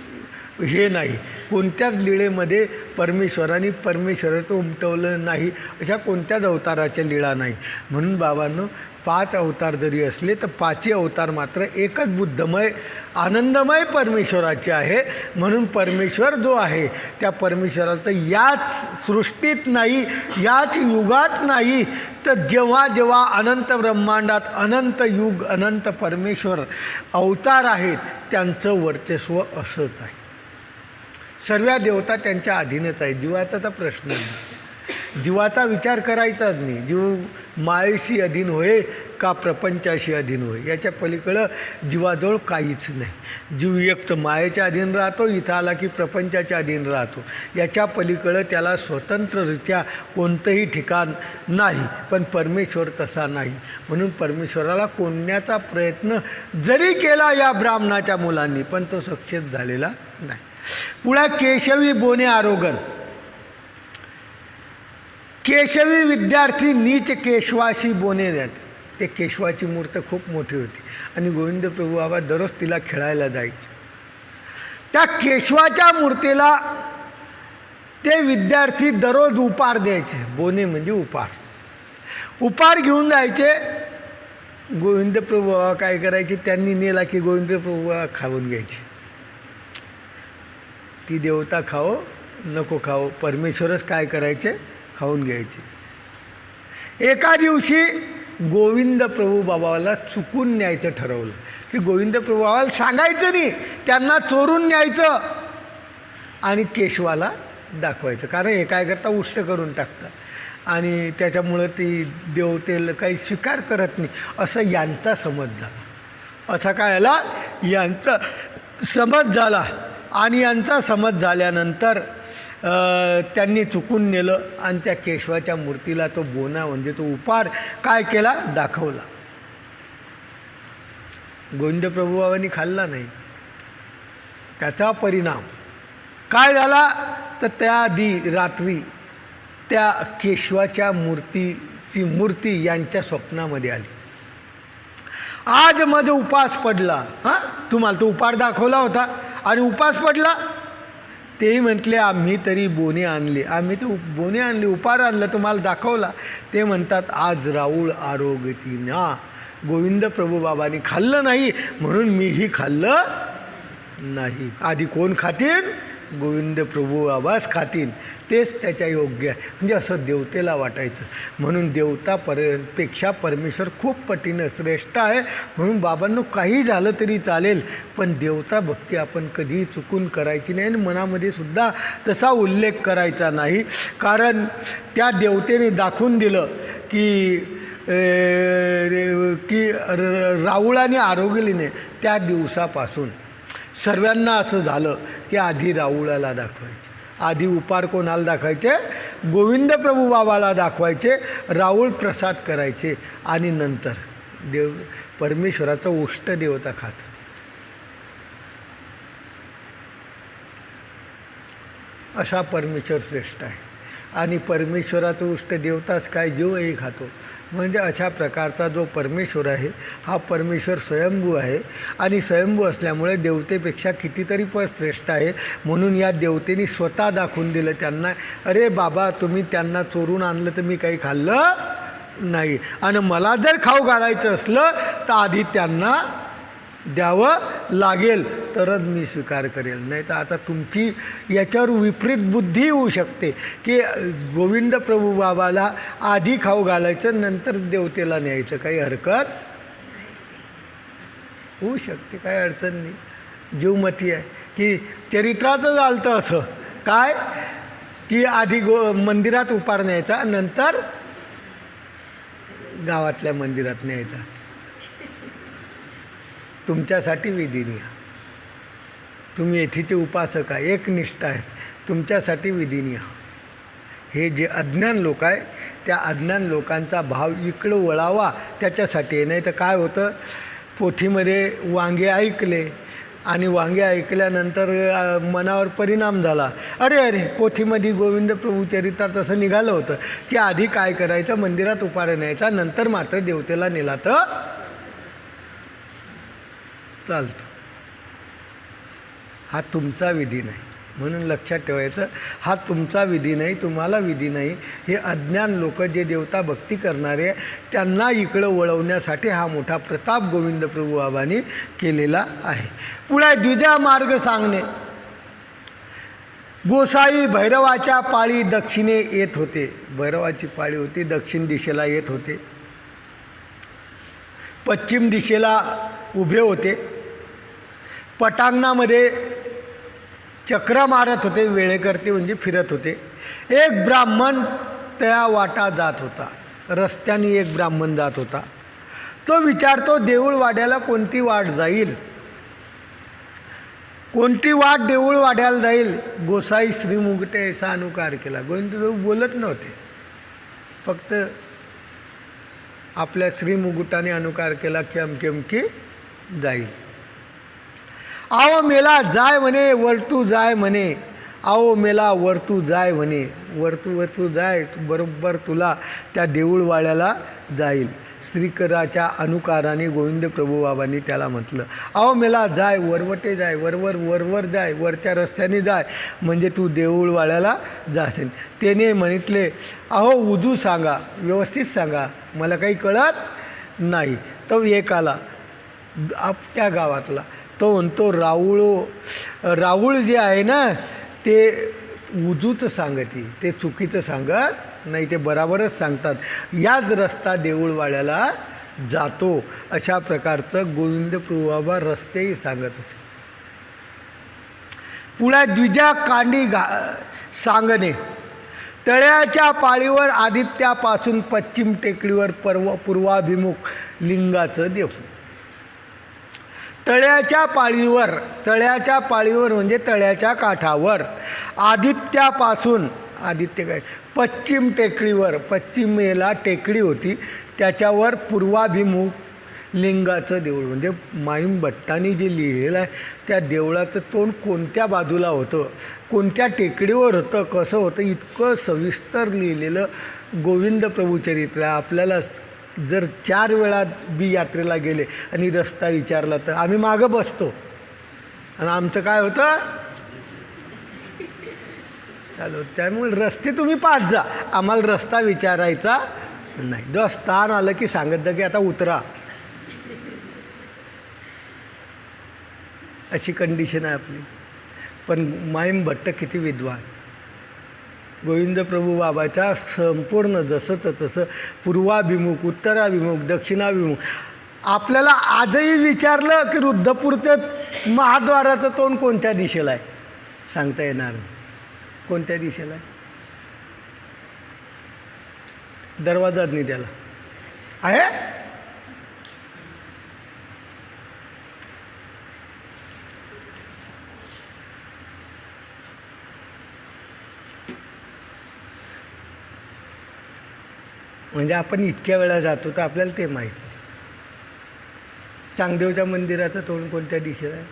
हे नाही, कोणत्याच लीळेमध्ये परमेश्वराचं उमटवलं नाही, अशा कोणत्याच अवताराच्या लीळा नाही. म्हणून बाबांनो 5 अवतार जरी असले तर 5ही अवतार मात्र एकच बुद्धमय आनंदमय परमेश्वराचे आहे. म्हणून परमेश्वर जो आहे त्या परमेश्वराचं याच सृष्टीत नाही, याच युगात नाही, तर जेव्हा जेव्हा अनंत ब्रह्मांडात अनंत युग अनंत परमेश्वर अवतार आहेत त्यांचं वर्चस्व असंच आहे. सर्व देवता त्यांच्या अधीनच आहे. जीवाचा तर प्रश्न नाही. जीवाचा विचार करायचाच नाही. जीव मायेशी अधीन होय का प्रपंचाशी अधीन होय, याच्या पलीकडं जीवाजवळ काहीच नाही. जीव एक तर मायेच्या अधीन राहतो, इथं आला की प्रपंचाच्या अधीन राहतो. याच्या पलीकडं त्याला स्वतंत्ररित्या कोणतंही ठिकाण नाही. पण परमेश्वर तसा नाही. म्हणून परमेश्वराला कोणण्याचा प्रयत्न जरी केला या ब्राह्मणाच्या मुलांनी, पण तो सक्सेस झालेला नाही. पुढे केशवी बोने आरोगण. केशवी विद्यार्थी नीच केशवाशी बोने देत. ते केशवाची मूर्ती खूप मोठी होती आणि गोविंद प्रभू बाबा दररोज तिला खेळायला जायचे. त्या केशवाच्या मूर्तीला ते विद्यार्थी दररोज उपार द्यायचे. बोने म्हणजे उपार. उपार घेऊन जायचे. गोविंद प्रभू बाबा काय करायचे, त्यांनी नेला की गोविंद प्रभू बाबा खाऊन घ्यायचे. ती देवता खाओ नको खाओ, परमेश्वरच काय करायचे, खाऊन घ्यायचे. एका दिवशी गोविंद प्रभू बाबाला चुकून न्यायचं ठरवलं की गोविंद प्रभू बाबाला सांगायचं नाही, त्यांना चोरून न्यायचं आणि केशवाला दाखवायचं. कारण हे काय करता, उष्ट करून टाकतात आणि त्याच्यामुळं ती देवतेला काही स्वीकार करत नाही, असं यांचा समज झाला. असा काय आला, यांचा समज झाला. आणि यांचा समज झाल्यानंतर त्यांनी चुकून नेलं आणि त्या केशवाच्या मूर्तीला तो बोना म्हणजे तो उपार काय केला, दाखवला. गोविंद प्रभूबाबांनी खाल्ला नाही. त्याचा परिणाम काय झाला तर त्या आधी रात्री त्या केशवाच्या मूर्ती यांच्या स्वप्नामध्ये आली. आज माझा उपास पडला. तुम्हाला तो उपार दाखवला होता आणि उपास पडला. तेही म्हटले आम्ही तरी बोने आणले, आम्ही तर बोने आणले, उपार आणलं, तुम्हाला दाखवला. ते म्हणतात आज राऊळ आरोग्यती ना. गोविंद प्रभू बाबांनी खाल्लं नाही म्हणून मीही खाल्लं नाही. आधी कोण खातील, गोविंद प्रभू बाबाच खातील, तेच त्याच्या योग्य आहे. म्हणजे असं देवतेला वाटायचं. म्हणून देवता पेक्षा परमेश्वर खूप पटीनं श्रेष्ठ आहे. म्हणून बाबांनो काही झालं तरी चालेल, पण देवता भक्ती आपण कधीही चुकून करायची नाही आणि मनामध्ये सुद्धा तसा उल्लेख करायचा नाही. कारण त्या देवतेने दाखवून दिलं की राऊळाने आरोग्यलीने त्या दिवसापासून सर्वांना असं झालं की आधी राऊळाला दाखवायचे. आधी उपार कोणाला दाखवायचे, गोविंद प्रभू बाबाला दाखवायचे, राऊळ प्रसाद करायचे आणि नंतर परमेश्वराचा उष्ट देवता खात होते. असा परमेश्वर श्रेष्ठ आहे. आणि परमेश्वराचा उष्ट देवताच काय जीवही खातो. म्हणजे अशा प्रकारचा जो परमेश्वर आहे हा परमेश्वर स्वयंभू आहे. आणि स्वयंभू असल्यामुळे देवतेपेक्षा कितीतरी श्रेष्ठ आहे. म्हणून या देवतेने स्वतः दाखवून दिलं त्यांना, अरे बाबा तुम्ही त्यांना चोरून आणलं तर मी काही खाल्लं नाही, आणि मला जर खाऊ घालायचं असलं तर आधी त्यांना द्यावं लागेल तरच मी स्वीकार करेल. नाही तर आता तुमची याच्यावर विपरीत बुद्धी होऊ शकते की गोविंद प्रभू बाबाला आधी खाऊ घालायचं नंतर देवतेला न्यायचं. काही हरकत होऊ शकते, काही अडचण नाही. जीवमती आहे की चरित्राचं चालतं असं काय की आधी मंदिरात उपार न्यायचा नंतर गावातल्या मंदिरात न्यायचा. तुमच्यासाठी विधी निया. तुम्ही येथीचे उपासक आहे, एकनिष्ठ आहेत, तुमच्यासाठी विधी निया. हे जे अज्ञान लोक आहे त्या अज्ञान लोकांचा भाव इकडं वळावा त्याच्यासाठी आहे. नाही तर काय होतं, पोथीमध्ये वांगे ऐकले आणि वांगे ऐकल्यानंतर मनावर परिणाम झाला. अरे अरे पोथीमध्ये गोविंद प्रभू चरित्रात असं निघालं होतं की आधी काय करायचं, मंदिरात उपार न्यायचा नंतर मात्र देवतेला नेला तर चालतो. हा तुमचा विधी नाही. म्हणून लक्षात ठेवायचं, हा तुमचा विधी नाही, तुम्हाला विधी नाही. हे अज्ञान लोक जे देवता भक्ती करणारे त्यांना इकडं वळवण्यासाठी हा मोठा प्रताप गोविंद प्रभू बाबांनी केलेला आहे. पुढे द्विजा मार्ग सांगणे. गोसाई भैरवाच्या पाळी दक्षिणे येत होते. भैरवाची पाळी होती, दक्षिण दिशेला येत होते. पश्चिम दिशेला उभे होते. पटांगणामध्ये चक्र मारत होते, वेळेकरते म्हणजे फिरत होते. एक ब्राह्मण त्या वाटा जात होता. रस्त्याने एक ब्राह्मण जात होता. तो विचारतो देऊळवाड्याला कोणती वाट जाईल, कोणती वाट देऊळवाड्याला जाईल. गोसाई श्री मुगटे असा अनुकार केला. गोविंद बोलत नव्हते, फक्त आपल्या श्री मुगुटाने अनुकार केला की अमकी अमकी जाईल. आओ मेला जाय म्हणे वरतू जाय म्हणे, आओ मेला वरतू जाय म्हणे. वरतू जाय, बरोबर तुला त्या देऊळवाड्याला जाईल. श्रीकराच्या अनुकाराने गोविंद प्रभू बाबांनी त्याला म्हटलं, आओ मेला जाय, वरवटे जाय, वरवर जाय, वरच्या रस्त्याने जाय म्हणजे तू देऊळवाड्याला जाशील. त्याने म्हटले, अहो उजू सांगा, व्यवस्थित सांगा, मला काही कळत नाही. तो एक आला आपल्या गावातला. तो म्हणतो राऊळ जे आहे ना ते उजूच सांगते, ते चुकीचं सांगत नाही, ते बराबरच सांगतात. याच रस्ता देऊळवाड्याला जातो. अशा प्रकारचं गोविंद प्रभू बाबा रस्तेही सांगत होते. पुढे द्विजा कांडी सांगणे. तळ्याच्या पाळीवर आदित्यापासून पश्चिम टेकडीवर पूर्वाभिमुख लिंगाचं देव. तळ्याच्या पाळीवर म्हणजे तळ्याच्या काठावर आदित्यापासून, आदित्य काय, पश्चिम टेकडीवर, पश्चिमेला टेकडी होती त्याच्यावर पूर्वाभिमुख लिंगाचं देऊळ. म्हणजे माईम भट्टांनी जे लिहिलेलं आहे त्या देवळाचं तोंड कोणत्या बाजूला होतं, कोणत्या टेकडीवर होतं, कसं होतं, इतकं सविस्तर लिहिलेलं गोविंद प्रभूचरित्र. आपल्याला जर 4 वेळा बी यात्रेला गेले आणि रस्ता विचारला तर आम्ही मागं बसतो आणि आमचं काय होतं चालू. त्यामुळे रस्ते तुम्ही पाहत जा, आम्हाला रस्ता विचारायचा नाही. जो स्थान आलं की सांगत जा की आता उतरा, अशी कंडिशन आहे आपली. पण माईम भट्ट किती विद्वान. गोविंद प्रभू बाबाच्या संपूर्ण जसंच तसं पूर्वाभिमुख, उत्तराभिमुख, दक्षिणाभिमुख. आपल्याला आजही विचारलं की रुद्धपूरचं महाद्वाराचं तोंड कोणत्या दिशेला आहे सांगता येणार नाही. कोणत्या दिशेला आहे, दरवाजाच नाही त्याला आहे. म्हणजे आपण इतक्या वेळा जातो तर आपल्याला ते माहीत. चांगदेवच्या मंदिराचं तोंड कोणत्या दिशेला आहे?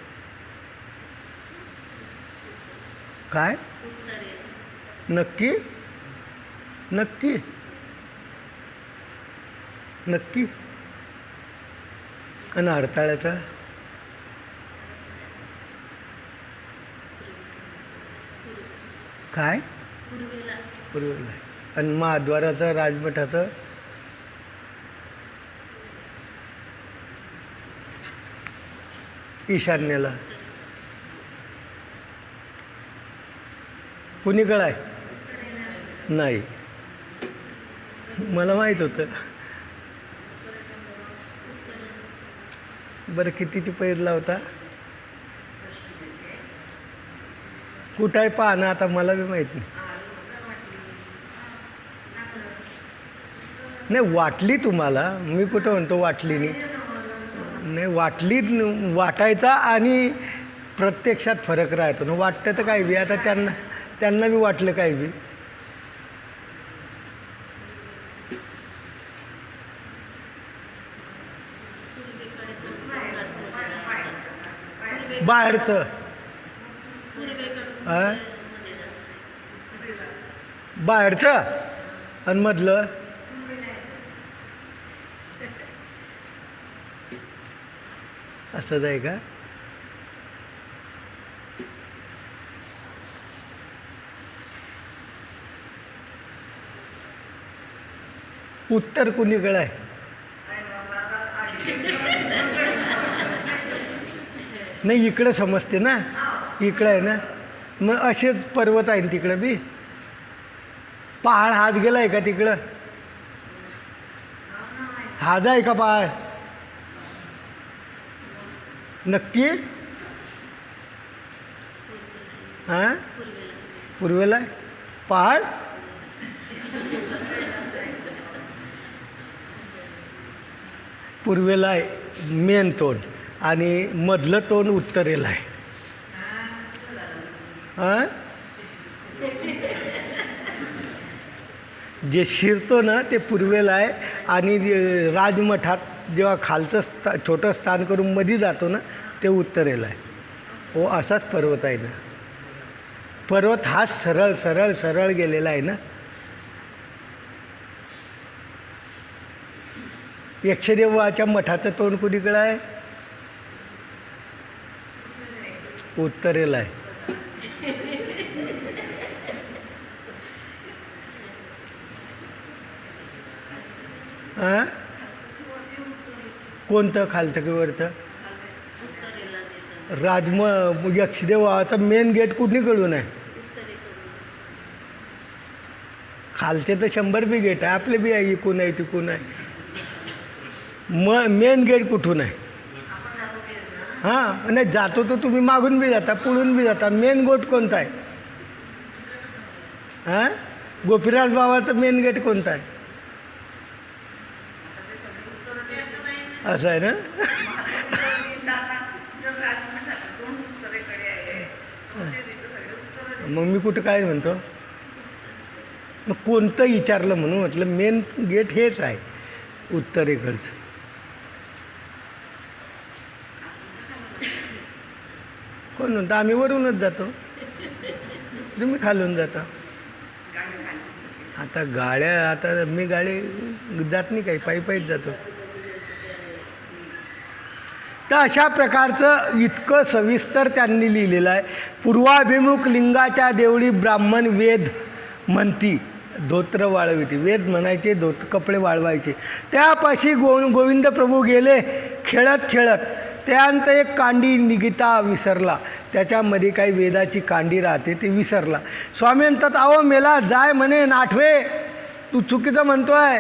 काय नक्की नक्की नक्की? आणि हरताळ्याचा काय? पूर्वेला आहे. आणि महाद्वाराचं राजमठाचं ईशान्येला. कुणीकडं आहे? नाही, मला माहीत होतं. बरं, कितीची पैर लावता? कुठं आहे पहा ना, आता मला बी माहीत नाही. नाही वाटली तुम्हाला, मी कुठं म्हणतो वाटली नाही. वाटली, वाटायचा आणि प्रत्यक्षात फरक राहतो ना. वाटतं तर काय बी, आता त्यांना बी वाटलं काय बी. बाहेरचं बाहेरचं आणि मधलं असंच आहे का? उत्तर कुणीकडे आहे? नाही, इकडं समजते ना, इकडं आहे ना. मग असेच पर्वत आहे तिकडं बी. पहाड हाच गेला आहे का तिकडं? हाज आहे का पहाड? नक्की? हां, पूर्वेला आहे पहाड. पूर्वेला आहे मेन तोंड आणि मधलं तोंड उत्तरेला आहे. हां, जे शिरतो ना ते पूर्वेला आहे आणि राजमठात जेव्हा खालचं छोटं स्थान करून मध्ये जातो ना ते उत्तरेला आहे. हो, असाच पर्वत आहे ना. पर्वत हा सरळ सरळ सरळ गेलेला आहे ना. यक्षदेवाच्या मठाचं तोंड कुणीकडं आहे? उत्तरेला आहे. हां, कोणतं खालचं की वरचं? यक्षदेवाचा मेन गेट कुणीकडून आहे? खालचे तर 100 बी गेट आहे, आपले बी आहे, इकून आहे तिकून आहे. मेन गेट कुठून आहे? हां, नाही जातो तर तुम्ही मागून बी जाता, पुढून बी जाता. मेन गेट कोणता आहे? हां, गोपीराज बाबाचं मेन गेट कोणता आहे? असं आहे ना. मग मी कुठं काय म्हणतो? मग कोणतं विचारलं म्हणून म्हटलं मेन गेट हेच आहे उत्तरेकडचं. कोण म्हणतं? आम्ही वरूनच जातो, तुम्ही खालून जाता. आता गाड्या, आता मी गाडी जात नाही, काही पायी पायीच जातो. तर अशा प्रकारचं इतकं सविस्तर त्यांनी लिहिलेलं आहे. पूर्वाभिमुख लिंगाच्या देवळी ब्राह्मण वेद म्हणती धोत्र वाळविती. वेद म्हणायचे, कपडे वाळवायचे. त्यापाशी गोविंद प्रभू गेले खेळत खेळत. त्यांचं एक कांडी निगिता विसरला, त्याच्यामध्ये काही वेदाची कांडी राहते ते विसरला. स्वामी म्हणतात, अहो मेला जाय म्हणे नाठवे, तू चुकीचं म्हणतो आहे.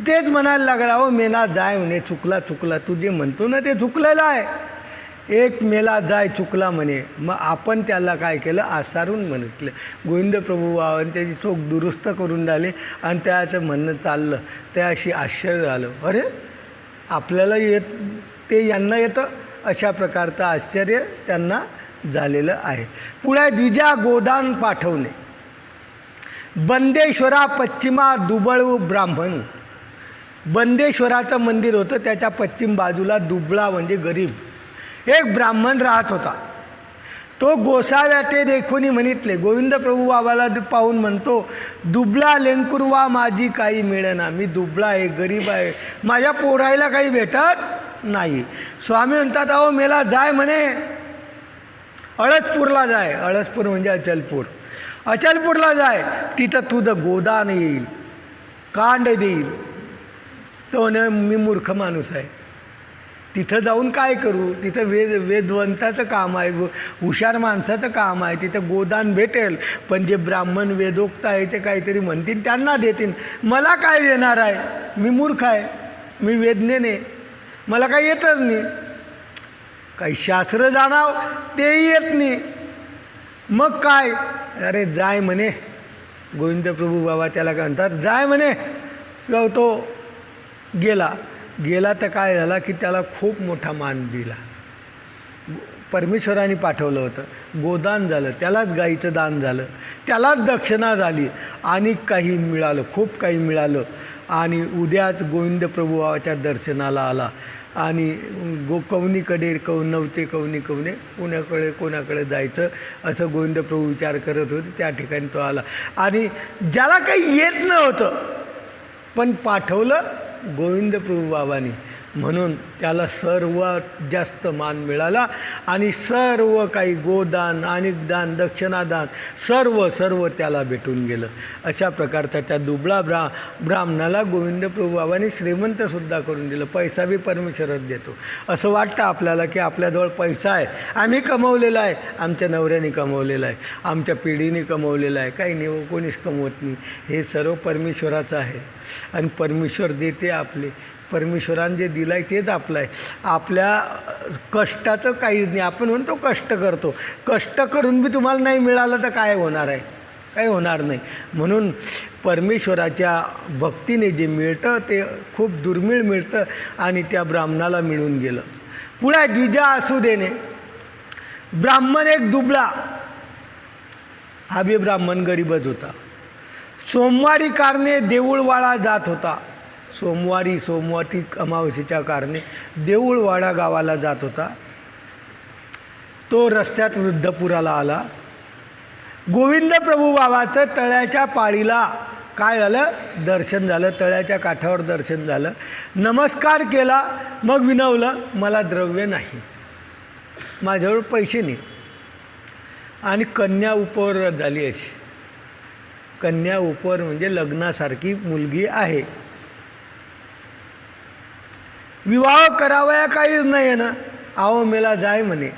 तेच म्हणायला लागला, अहो मेला जाय म्हणे, चुकला चुकला, तू जे म्हणतो ना ते चुकलेलं आहे. एक मेला जाय चुकला म्हणे. मग आपण त्याला काय केलं? आसारून म्हटलं. गोविंद प्रभू आणि त्याची चोख दुरुस्त करून झाले आणि त्याचं म्हणणं चाललं. त्याशी आश्चर्य झालं, अरे आपल्याला ते यांना येतं. अशा प्रकारचं आश्चर्य त्यांना झालेलं आहे. पुढे द्विजा गोदान पाठवणे. बंदेश्वरा पश्चिमा दुबळ ब्राह्मण. बंदेश्वराचं मंदिर होतं, त्याच्या पश्चिम बाजूला दुबळा म्हणजे गरीब एक ब्राह्मण राहत होता. तो गोसाव्या ते देखुनी म्हणितले. गोविंद प्रभू बाबाला पाहून म्हणतो, दुबळा लेंकुरवा माझी काही मिळेना. मी दुबळा आहे, गरीब आहे, माझ्या पोरायला काही भेटत नाही. स्वामी म्हणतात, अहो मेला जाय म्हणे अळसपूरला जाय. अळसपूर म्हणजे अचलपूर. अचलपूरला जाय, तिथं तुझं गोदान येईल, कांड देईल. तो म्हणे मी मूर्ख माणूस आहे, तिथं जाऊन काय करू? तिथं वेदवंताचं काम आहे, हुशार माणसाचं काम आहे, तिथं गोदान भेटेल. पण जे ब्राह्मण वेदोक्त आहे ते काहीतरी म्हणतील, त्यांना देतील. मला काय देणार आहे? मी मूर्ख आहे, मी वेदनेने, मला काही येतच नाही. काही शास्त्र जाणाव तेही येत नाही. मग काय? अरे जाय म्हणे. गोविंद प्रभू बाबा त्याला काय म्हणतात, जाय म्हणे. तो गेला तर काय झाला की त्याला खूप मोठा मान दिला. परमेश्वराने पाठवलं होतं, गोदान झालं, त्यालाच गाईचं दान झालं, त्यालाच दक्षिणा झाली आणि काही मिळालं, खूप काही मिळालं. आणि उद्याच गोविंद प्रभू बाबाच्या दर्शनाला आला आणि कवनीकडे नव्हते कवनी कवने, कोणाकडे जायचं असं गोविंद प्रभू विचार करत होते. त्या ठिकाणी तो आला आणि ज्याला काही येत नव्हतं पण पाठवलं गोविंद प्रभू बाबांनी, म्हणून त्याला सर्वात जास्त मान मिळाला. आणि सर्व काही गोदान, अनिकदान, दक्षिणादान सर्व त्याला भेटून गेलं. अशा प्रकारचा त्या दुबळा ब्राह्मणाला गोविंद प्रभू बाबांनी श्रीमंतसुद्धा करून दिलं. पैसा बी परमेश्वरच देतो. असं वाटतं आपल्याला की आपल्याजवळ पैसा आहे, आम्ही कमवलेला आहे, आमच्या नवऱ्याने कमवलेला आहे, आमच्या पिढीने कमवलेला आहे, काही नाही, कोणीच कमवत नाही. हे सर्व परमेश्वराचं आहे आणि परमेश्वर देते आपले. परमेश्वराने जे दिलं आहे तेच आपलं आहे. आपल्या कष्टाचं काहीच नाही. आपण म्हणतो कष्ट करतो, कष्ट करून बी तुम्हाला नाही मिळालं तर काय होणार आहे? काही होणार नाही. म्हणून परमेश्वराच्या भक्तीने जे मिळतं ते खूप दुर्मिळ मिळतं आणि त्या ब्राह्मणाला मिळून गेलं. पुढे द्विजा असू देणे. ब्राह्मण एक दुबळा, हा बी ब्राह्मण गरीबच होता. सोमवारी कारणे देऊळवाडा जात होता. सोमवारी अमावस्येच्या कारणे देऊळवाडा गावाला जात होता. तो रस्त्यात वृद्धपुराला आला. गोविंद प्रभू बाबाचं तळ्याच्या पाळीला काय झालं? दर्शन झालं. तळ्याच्या काठावर दर्शन झालं. नमस्कार केला. मग विनवलं, मला द्रव्य नाही, माझ्याजवळ पैसे नाही. आणि कन्या उपवर झाली. अशी कन्या उपवर म्हणजे लग्नासारखी मुलगी आहे. विवाह करावया काहीच नाही आहे ना. आहो मेला जाय म्हणे.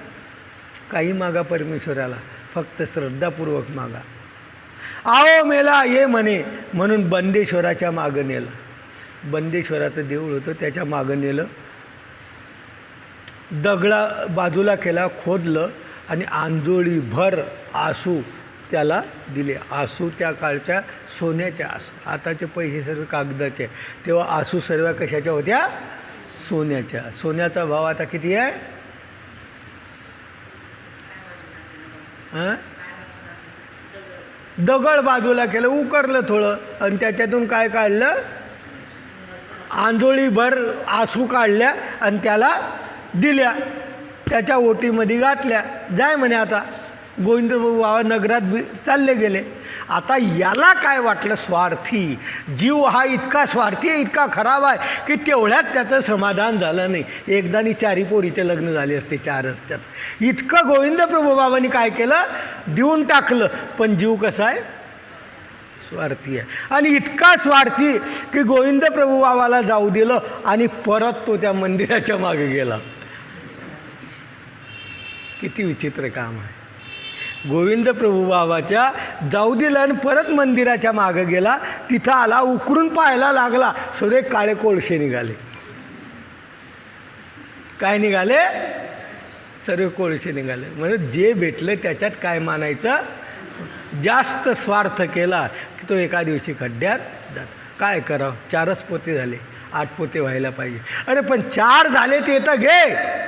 काही मागा परमेश्वराला, फक्त श्रद्धापूर्वक मागा. आहो मेला ये म्हणे. म्हणून बंदेश्वराच्या मागं नेलं. बंदेश्वराचं देऊळ होतं, त्याच्या मागं नेलं. दगडा बाजूला केला, खोदलं आणि आंजोळी भर आसू त्याला दिले. आसू त्या काळच्या सोन्याच्या आसू. आताचे पैसे सर्व कागदाचे, तेव्हा आसू सर्व कशाच्या होत्या? सोन्याच्या. सोन्याचा भाव आता किती आहे? दगड बाजूला केलं, उकरलं थोडं आणि त्याच्यातून काय काढलं? आंजोळीभर आसू काढल्या आणि त्याला दिल्या. त्याच्या ओटीमध्ये घातल्या. जाय म्हणे. आता गोविंद बाबा नगरात चालले गेले. आता याला काय वाटलं? स्वार्थी जीव हा इतका स्वार्थी आहे, इतका खराब आहे की तेवढ्यात त्याचं समाधान झालं नाही. एकदानी 4 पोरीचे लग्न झाले असते, 4 रस्त्यात. इतकं गोविंद प्रभू बाबांनी काय केलं? देऊन टाकलं. पण जीव कसा आहे? स्वार्थी आहे. आणि इतका स्वार्थी की गोविंद प्रभू बाबाला जाऊ दिलं आणि परत तो त्या मंदिराच्या मागे गेला. किती विचित्र काम आहे. गोविंद प्रभू बाबाच्या जाऊ दिलं आणि परत मंदिराच्या मागं गेला. तिथं आला, उकरून पाहायला लागला, सगळे काळे कोळसे निघाले. काय निघाले? सर्व कोळसे निघाले. म्हणजे जे भेटलं त्याच्यात काय मानायचं? जास्त स्वार्थ केला की तो एका दिवशी खड्ड्यात जात. काय करावं? 4च पोते झाले, 8 पोते व्हायला पाहिजे. अरे पण 4 झाले ते तर घे.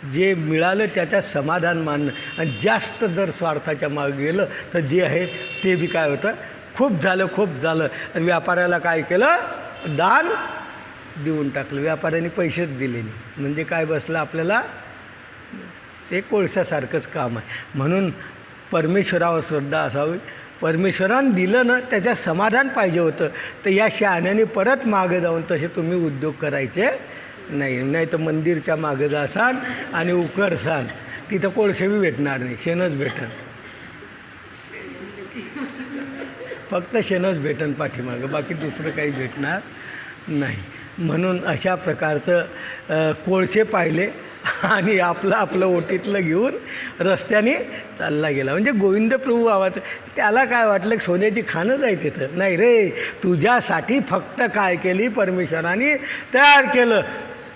जे मिळालं त्याच्यात समाधान मानणं. आणि जास्त जर स्वार्थाच्या मागे गेलं तर जे आहे ते बी काय होतं? खूप झालं आणि व्यापाऱ्याला काय केलं? दान देऊन टाकलं, व्यापाऱ्यांनी पैसेच दिले नाही. म्हणजे काय बसलं आपल्याला, ते कोळशासारखंच काम आहे. म्हणून परमेश्वरावर श्रद्धा असावी. परमेश्वरानं दिलं ना, त्याच्यात समाधान पाहिजे होतं. तर या शहाण्याने परत मागं जाऊन तसे तुम्ही उद्योग करायचे नाही तर मंदिरच्या मागं जासान आणि उकरसान, तिथं कोळसे बी भेटणार नाही, शेणच भेटन, फक्त शेणच भेटन पाठीमागं, बाकी दुसरं काही भेटणार नाही. म्हणून अशा प्रकारचं कोळसे पाहिले आणि आपलं ओटीतलं घेऊन रस्त्याने चालला गेला. म्हणजे गोविंद प्रभू बाबाचं त्याला काय वाटलं की सोन्याची खाणंच आहे तिथं. नाही रे, तुझ्यासाठी फक्त काय केली परमेश्वराने तयार केलं.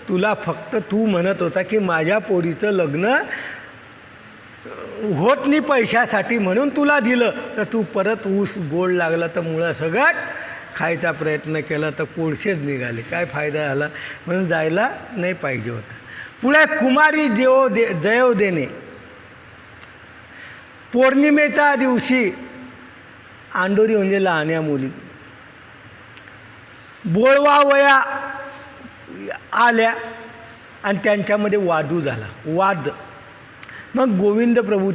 तुला फक्त तू म्हणत होता की माझ्या पोरीचं लग्न होत नाही पैशासाठी म्हणून तुला दिलं, तर तू परत ऊस गोड लागला तर मुळा सगळ्यात खायचा प्रयत्न केला तर कोळसेच निघाले. काय फायदा झाला. म्हणून जायला नाही पाहिजे होतं. पुढे कुमारी जयोदेने पौर्णिमेच्या दिवशी, आंडोरी म्हणजे लहान्या मुली, बोळवा वया आल्या आणि त्यांच्यामध्ये वादू झाला, वाद. मग गोविंद प्रभू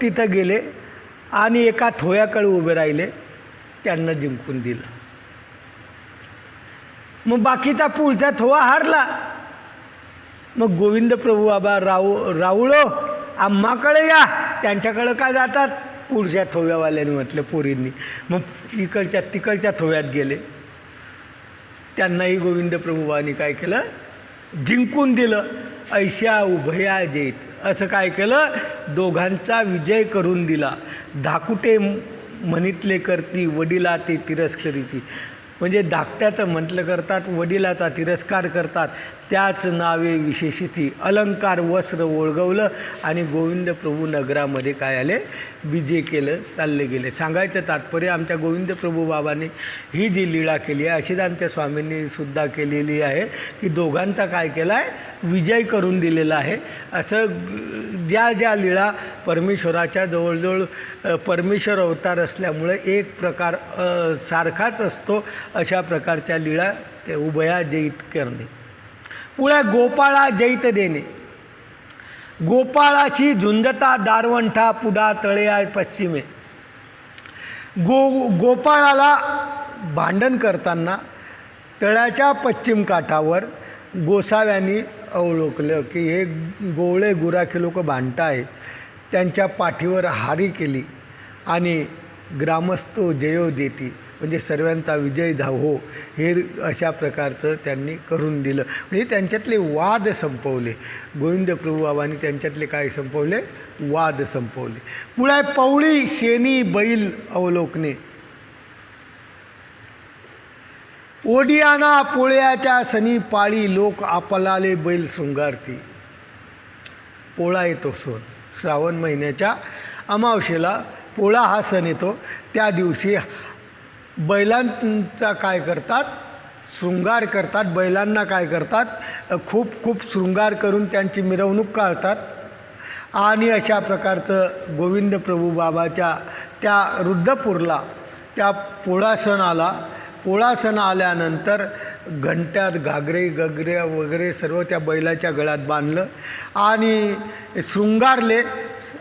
तिथं गेले आणि एका थोयाकडे उभे राहिले, त्यांना जिंकून दिलं. मग बाकीचा पुढचा थोवा हारला. मग गोविंद प्रभू बाबा राऊळो आम्हाकडे या, त्यांच्याकडं काय जातात, पुढच्या थोव्यावाल्याने म्हटलं पोरींनी. मग तिकडच्या थोव्यात गेले, त्यांनाही गोविंद प्रभूबानी काय केलं, जिंकून दिलं. ऐशा उभया जैत, असं काय केलं, दोघांचा विजय करून दिला. धाकुटे म्हणितले करती, वडिला ते तिरस्करीती. म्हणजे धाकट्याचं म्हटलं करतात, वडिलाचा तिरस्कार करतात, त्याच नावे विशेषिती. अलंकार वस्त्र ओळगवलं आणि गोविंद प्रभू नगरामध्ये काय आले, विजय केलं, चालले गेले. सांगायचं तात्पर्य, आमच्या गोविंद प्रभू बाबांनी ही जी लीळा केली आहे, अशीच आमच्या स्वामींनी सुद्धा केलेली आहे की दोघांचा काय केला आहे, विजय करून दिलेला आहे. असं ज्या लीळा परमेश्वराच्या जवळजवळ परमेश्वर अवतार असल्यामुळे एक प्रकार सारखाच असतो, अशा प्रकारच्या लीळा ते उभया जैत करणे. पुढे गोपाळा जैत देणे. गोपाळाची झुंजता दारवंठा पुढा तळे आहे पश्चिमे. गोपाळाला भांडण करताना तळ्याच्या पश्चिम काठावर गोसाव्यांनी अवलोकलं की हे गोवळे गुराखी लोक भांडताय. त्यांच्या पाठीवर हारी केली आणि ग्रामस्थो जयो देती, म्हणजे सर्वांचा विजय हो, हे अशा प्रकारचं त्यांनी करून दिलं. म्हणजे त्यांच्यातले वाद संपवले. गोविंद प्रभू बाबांनी त्यांच्यातले काय संपवले, वाद संपवले. पुढे पवळी शेनी बैल अवलोकने. ओडियाना पोळ्याच्या सनी पाळी लोक आपलाले बैल शृंगारती. पोळा येतो सण, श्रावण महिन्याच्या अमावस्येला पोळा हा सण येतो. त्या दिवशी बैलांचा काय करतात, शृंगार करतात. बैलांना काय करतात, खूप शृंगार करून त्यांची मिरवणूक काढतात. आणि अशा प्रकारचं गोविंद प्रभू बाबाच्या त्या रुद्रपूरला त्या पोळा सण आला. पोळा सण आल्यानंतर घंट्यात घागरे गगरे वगैरे सर्व त्या बैलाच्या गळ्यात बांधलं आणि शृंगारले.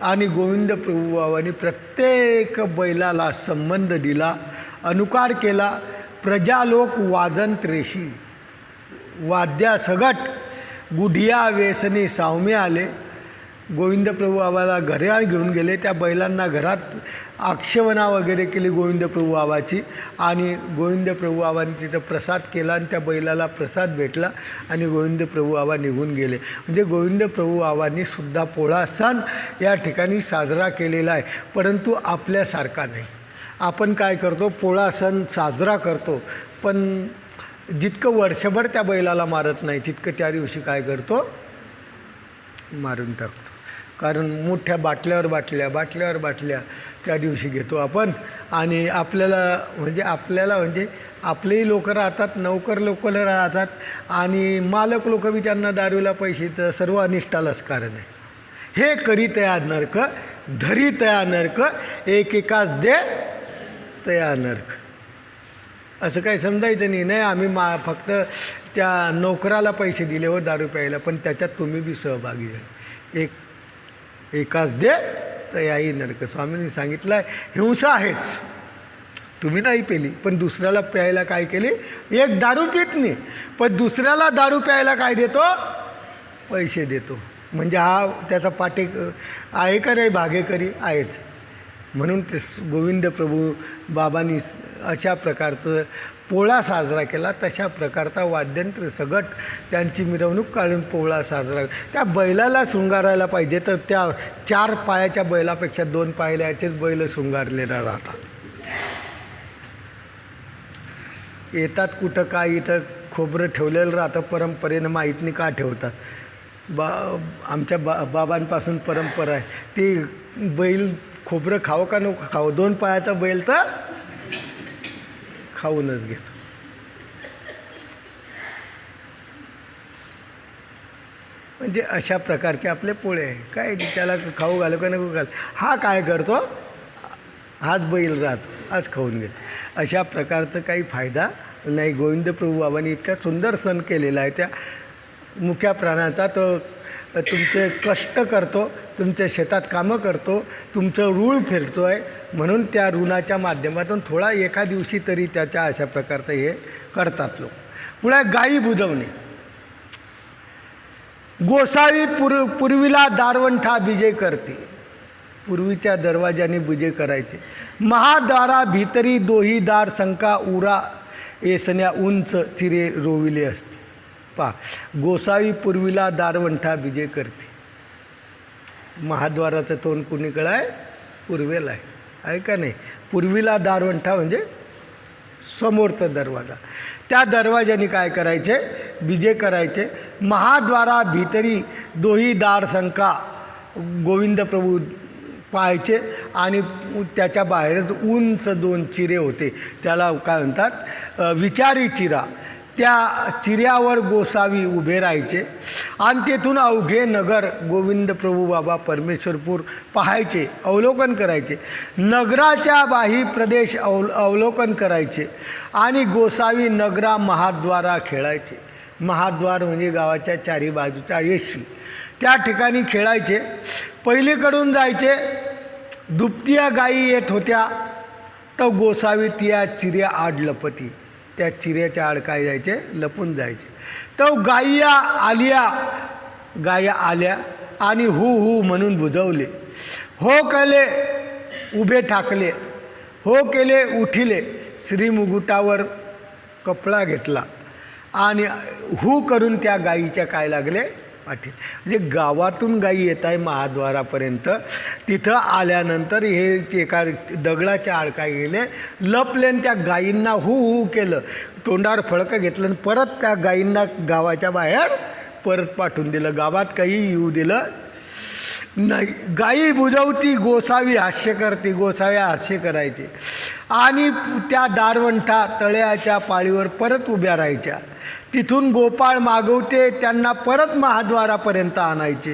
आणि गोविंद प्रभू बाबांनी प्रत्येक बैलाला संबंध दिला, अनुकार केला. प्रजालोक वाजन त्रेशी, वाद्यासगट गुढिया वेसने सावमे आले. गोविंद प्रभू बाबाला घरात घेऊन गेले. त्या बैलांना घरात आक्षेपणा वगैरे केली गोविंद प्रभू बाबाची. आणि गोविंद प्रभू बाबांनी तिथं प्रसाद केला आणि त्या बैलाला प्रसाद भेटला आणि गोविंद प्रभू बाबा निघून गेले. म्हणजे गोविंद प्रभू बाबांनी सुद्धा पोळा सण या ठिकाणी साजरा केलेला आहे, परंतु आपल्यासारखा नाही. आपण काय करतो, पोळा सण साजरा करतो, पण जितकं वर्षभर त्या बैलाला मारत नाही तितकं त्या दिवशी काय करतो, मारून टाकतो. कारण मोठ्या बाटल्या त्या दिवशी घेतो आपण. आणि आपल्याला आपलेही लोक राहतात, नौकर लोक राहतात आणि मालक लोक बी त्यांना दारूला पैसे, तर सर्व अनिष्टालाच कारण आहे. हे करी तया नरक, धरी तया नरक, एकेकाच दे तया नरक. असं काही समजायचं नाही. नाही आम्ही फक्त त्या नोकराला पैसे दिले हो दारू प्यायला, पण त्याच्यात तुम्ही बी सहभागी आहे. एकाच दे तर याही नरक. स्वामींनी सांगितलं आहे हिंसा आहेच, तुम्ही नाही पेली पण दुसऱ्याला प्यायला काय केली. एक दारू पित नाही पण दुसऱ्याला दारू प्यायला काय देतो, पैसे देतो. म्हणजे हा त्याचा पाटे आहे का नाही, भागेकरी आहेच. म्हणून ते गोविंद प्रभू बाबांनी अशा प्रकारचं पोळा साजरा केला. तशा प्रकारचा वाद्यंत्र सगट त्यांची मिरवणूक काढून पोळा साजरा. त्या बैलाला शृंगारायला पाहिजे तर त्या 4 पायाच्या बैलापेक्षा 2 पायाच्याच बैल शृंगारलेला राहतात. येतात कुठं काय, इथं खोबरं ठेवलेलं राहतं परंपरेनं, माहीत नाही का ठेवतात. आमच्या बाबांपासून परंपरा आहे ती. बैल खोबरं खावं का नको खावं, 2 पायाचा बैल तर खाऊनच घेतो. म्हणजे अशा प्रकारचे आपले पोळे आहे. काय त्याला खाऊ घालू का नको घाल, हा काय करतो, हाच बैल राहतो, हाच खाऊन घेतो. अशा प्रकारचं काही फायदा नाही. गोविंद प्रभू बाबांनी इतका सुंदर सण केलेला आहे त्या मुक्या प्राण्याचा. तो तुमचे कष्ट करतो, तुमच्या शेतात कामं करतो, तुमचं ऋण फिरतो आहे, म्हणून त्या ऋणाच्या माध्यमातून थोडा एका दिवशी तरी त्याच्या अशा प्रकारचं हे करतात लोक. पुढे गायी बुजवणे. गोसावी पूर्वीला दारवंठा बिजे करते. पूर्वीच्या दरवाजाने बुजे करायचे. महाद्वारा भीतरी दोही दार संका उरा येसण्या उंच चिरे रोविले असते. पा गोसावी पूर्वीला दारवंठा बिजे करते. महाद्वाराचं तोंड कुणीकडं आहे, पूर्वेला आहे का नाही. पूर्वीला दारवंठा म्हणजे समोरचा दरवाजा. त्या दरवाजाने काय करायचे, बिजे करायचे. महाद्वारा भीतरी दोही दार संका गोविंद प्रभू पाहायचे आणि त्याच्या बाहेरच उंच 2 चिरे होते, त्याला काय म्हणतात विचारी चिरा. त्या चिऱ्यावर गोसावी उभे राहायचे आणि तेथून अवघे नगर गोविंद प्रभू बाबा परमेश्वरपूर पाहायचे, अवलोकन करायचे. नगराच्या बाही प्रदेश अवलोकन करायचे आणि गोसावी नगरा महाद्वारा खेळायचे. महाद्वार म्हणजे गावाच्या 4ही बाजूच्या येशी, त्या ठिकाणी खेळायचे. पहिलीकडून जायचे, दुपट्या गायी येत होत्या तर गोसावी त्या चिऱ्या आड लपती. त्या चिऱ्याच्या आड काय जायचे, लपून जायचे. तर गाया आल्या आणि हू म्हणून बुजवले. हो केले उभे ठाकले, हो केले उठिले. श्री मुकुटावर कपडा घेतला आणि हू करून त्या गायीच्या काय लागले, पाठी. म्हणजे गावातून गायी येत आहे महाद्वारापर्यंत. तिथं आल्यानंतर हे एका दगडाच्या आड काय गेले, लपले. त्या गायींना हू केलं, तोंडावर फळकं घेतलं आणि परत त्या गायींना गावाच्या बाहेर परत पाठवून दिलं. गावात काही येऊ दिलं नाही. गायी बुजवती गोसावी हास्य करते. गोसाव्या हास्य करायचे आणि त्या दारवंठा तळ्याच्या पाळीवर परत उभ्या राहायच्या. तिथून गोपाळ मागवते त्यांना परत महाद्वारापर्यंत आणायचे.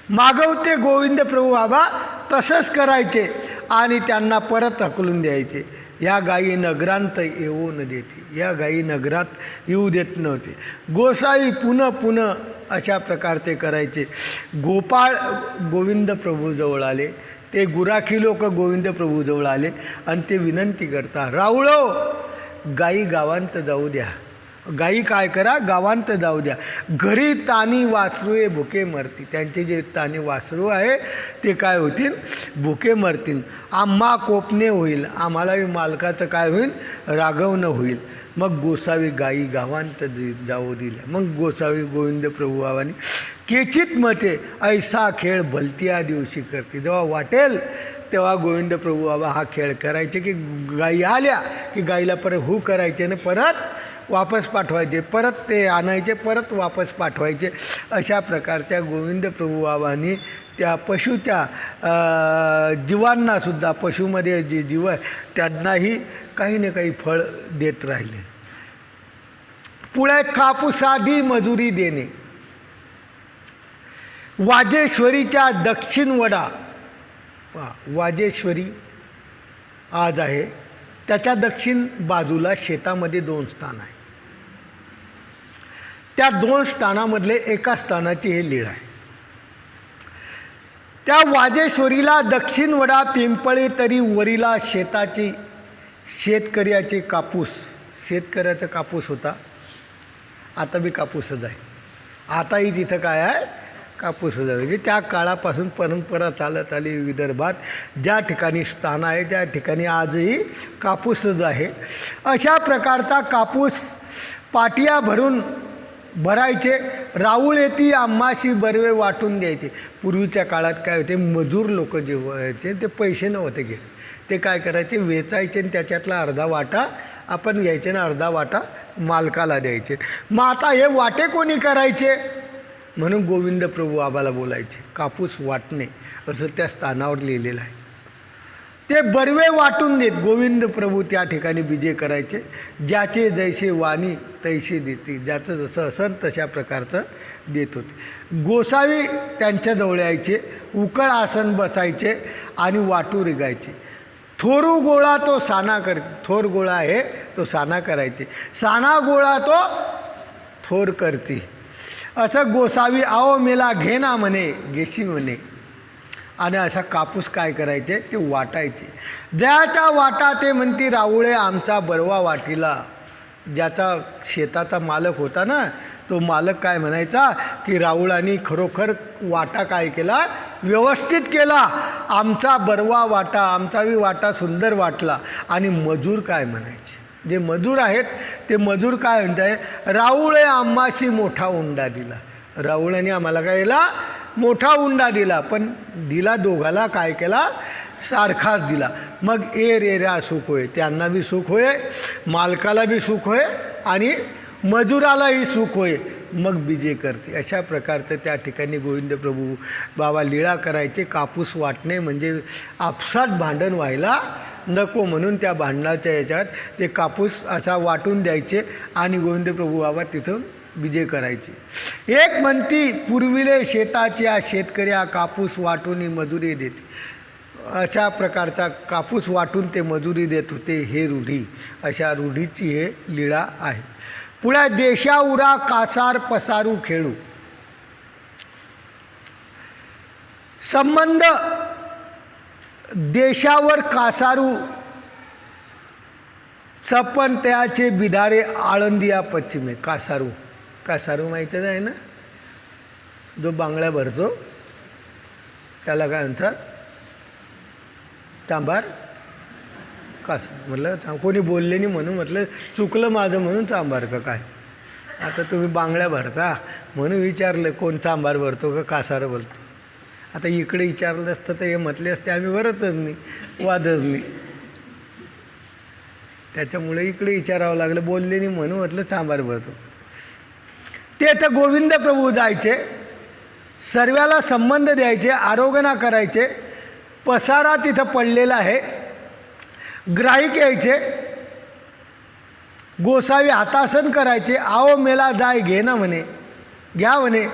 मागवते गोविंद प्रभू बाबा तसंच करायचे आणि त्यांना परत हकलून द्यायचे. या गायी नगरांत येऊ न देते. या गायी नगरात येऊ देत नव्हते. गोसावी पुन्हा अशा प्रकारचे करायचे. गोपाळ गोविंद प्रभूजवळ आले. ते गुराखी लोक गोविंद प्रभूजवळ आले आणि ते विनंती करता, रावळो गायी गावांत जाऊ द्या. गायी काय करा, गावांत जाऊ द्या. घरी तानी वासरूए भुके मरती. त्यांचे जे तानी वासरू आहे ते काय होतील, भुके मरतील. आम्हा कोपणे होईल, आम्हालाही मालकाचं काय होईल, रागवणं होईल. मग गोसावी गायी गावांत जाऊ दिल्या. मग गोसावी गोविंद प्रभू बाबांनी केचित मते ऐसा खेळ भलत्या दिवशी करते. जेव्हा वाटेल तेव्हा गोविंद प्रभू बाबा हा खेळ करायचे की गायी आल्या की गायीला परत हू करायचे आणि परत वापस पाठवायचे, परत ते आणायचे, परत वापस पाठवायचे. अशा प्रकारच्या गोविंद प्रभू बाबांनी त्या पशुच्या जीवांनासुद्धा, पशुमध्ये जे जीव आहे त्यांनाही काही ना काही फळ देत राहिले. पुढे कापूसादी मजुरी देणे. वाजेश्वरीच्या दक्षिण वडा, वाजेश्वरी आज आहे त्याच्या दक्षिण बाजूला शेतामध्ये 2 स्थान आहे. त्या 2 स्थानामधले एका स्थानाची हे लीळ आहे. त्या वाजेश्वरीला दक्षिण वडा पिंपळे तरी वरीला शेताची शेतकऱ्याचे कापूस. शेतकऱ्याचा कापूस होता, आता बी कापूसच आहे. आताही तिथं काय आहे, कापूसच आहे. म्हणजे त्या काळापासून परंपरा चालत आली विदर्भात. ज्या ठिकाणी स्थान आहे त्या ठिकाणी आजही कापूसच आहे. अशा प्रकारचा कापूस पाटिया भरून भरायचे. राऊळ येती आम्हाशी बर्वे वाटून द्यायचे. पूर्वीच्या काळात काय होते, मजूर लोक जे व्हायचे ते पैसे नव्हते घेत. ते काय करायचे, वेचायचे आणि त्याच्यातला अर्धा वाटा आपण घ्यायचे आणि अर्धा वाटा मालकाला द्यायचे. मग आता हे वाटे कोणी करायचे म्हणून गोविंद प्रभू आबाला बोलायचे. कापूस वाटणे असं त्या स्थानावर लिहिलेलं आहे. ते बर्वे वाटून देत. गोविंद प्रभू त्या ठिकाणी विजय करायचे. ज्याचे जैसे वाणी तैसे देते. ज्याचं जसं असन तशा प्रकारचं देत होते. गोसावी त्यांच्याजवळ यायचे, उकळ आसन बसायचे आणि वाटू रिगायचे. थोरू गोळा तो साना करते. थोर गोळा आहे तो साना करायचे. साना गोळा तो थोर करते. असं गोसावी आओ मेला घे ना म्हणे, घेशी म्हणे. आणि असा कापूस काय करायचे, ते वाटायचे. ज्याचा वाटा ते म्हणती राऊळे आमचा बरवा वाटीला. ज्याचा शेताचा मालक होता ना, तो मालक काय म्हणायचा की राऊळांनी खरोखर वाटा काय केला, व्यवस्थित केला. आमचा बरवा वाटा, आमचाही वाटा सुंदर वाटला. आणि मजूर काय म्हणायचे, जे मजूर आहेत ते मजूर काय म्हणताय, राऊळे आम्हाशी मोठा उंडा दिला. राऊळाने आम्हाला काय दिला, मोठा उंडा दिला. पण दिला दोघाला काय केला, सारखाच दिला. मग ए रे रा सुख होय. त्यांना बी सुख होय, मालकाला बी सुख होय आणि मजुरालाही सुख होय. मग विजय करते. अशा प्रकारचं त्या ठिकाणी गोविंद प्रभू बाबा लीळा करायचे. कापूस वाटणे म्हणजे आपसात भांडण व्हायला नको म्हणून त्या भांडणाच्या याच्यात ते कापूस असा वाटून द्यायचे आणि गोविंद प्रभू बाबा तिथून विजय करायचे. एक म्हणती पूर्विले शेताच्या शेतकऱ्या कापूस वाटून मजुरी देते. अशा प्रकारचा कापूस वाटून ते मजुरी देत होते. हे रूढी, अशा रूढीची हे लीळा आहे. पुढे देशाउरा कासार पसारू खेळू. संबंध देशावर कासारू चपन त्याचे बिधारे आळंदिया पश्चिमे. कासारू, कासारू माहीतच आहे ना, जो बांगड्या भरतो त्याला काय म्हणतात, चांभार. कासार म्हटलं, कोणी बोलले नाही म्हणून म्हटलं चुकलं माझं म्हणून चांभार का काय. आता तुम्ही बांगड्या भरता म्हणून विचारलं कोण चांभार भरतो का कासार भरतो. आता इकडे विचारलं असतं तर हे म्हटले असते आम्ही भरतच नाही, वादच नाही. त्याच्यामुळे इकडे विचारावं लागलं, बोलले नाही म्हणून म्हटलं चांभार भरतो. ते तर गोविंद प्रभू जायचे, सर्वाला संबंध द्यायचे, आरोग्यना करायचे. पसारा तिथं पडलेला आहे. ग्राहिक यायचे, गोसावी हातासन करायचे. आओ मेला जाय घे ना म्हणे, घ्या म्हणे.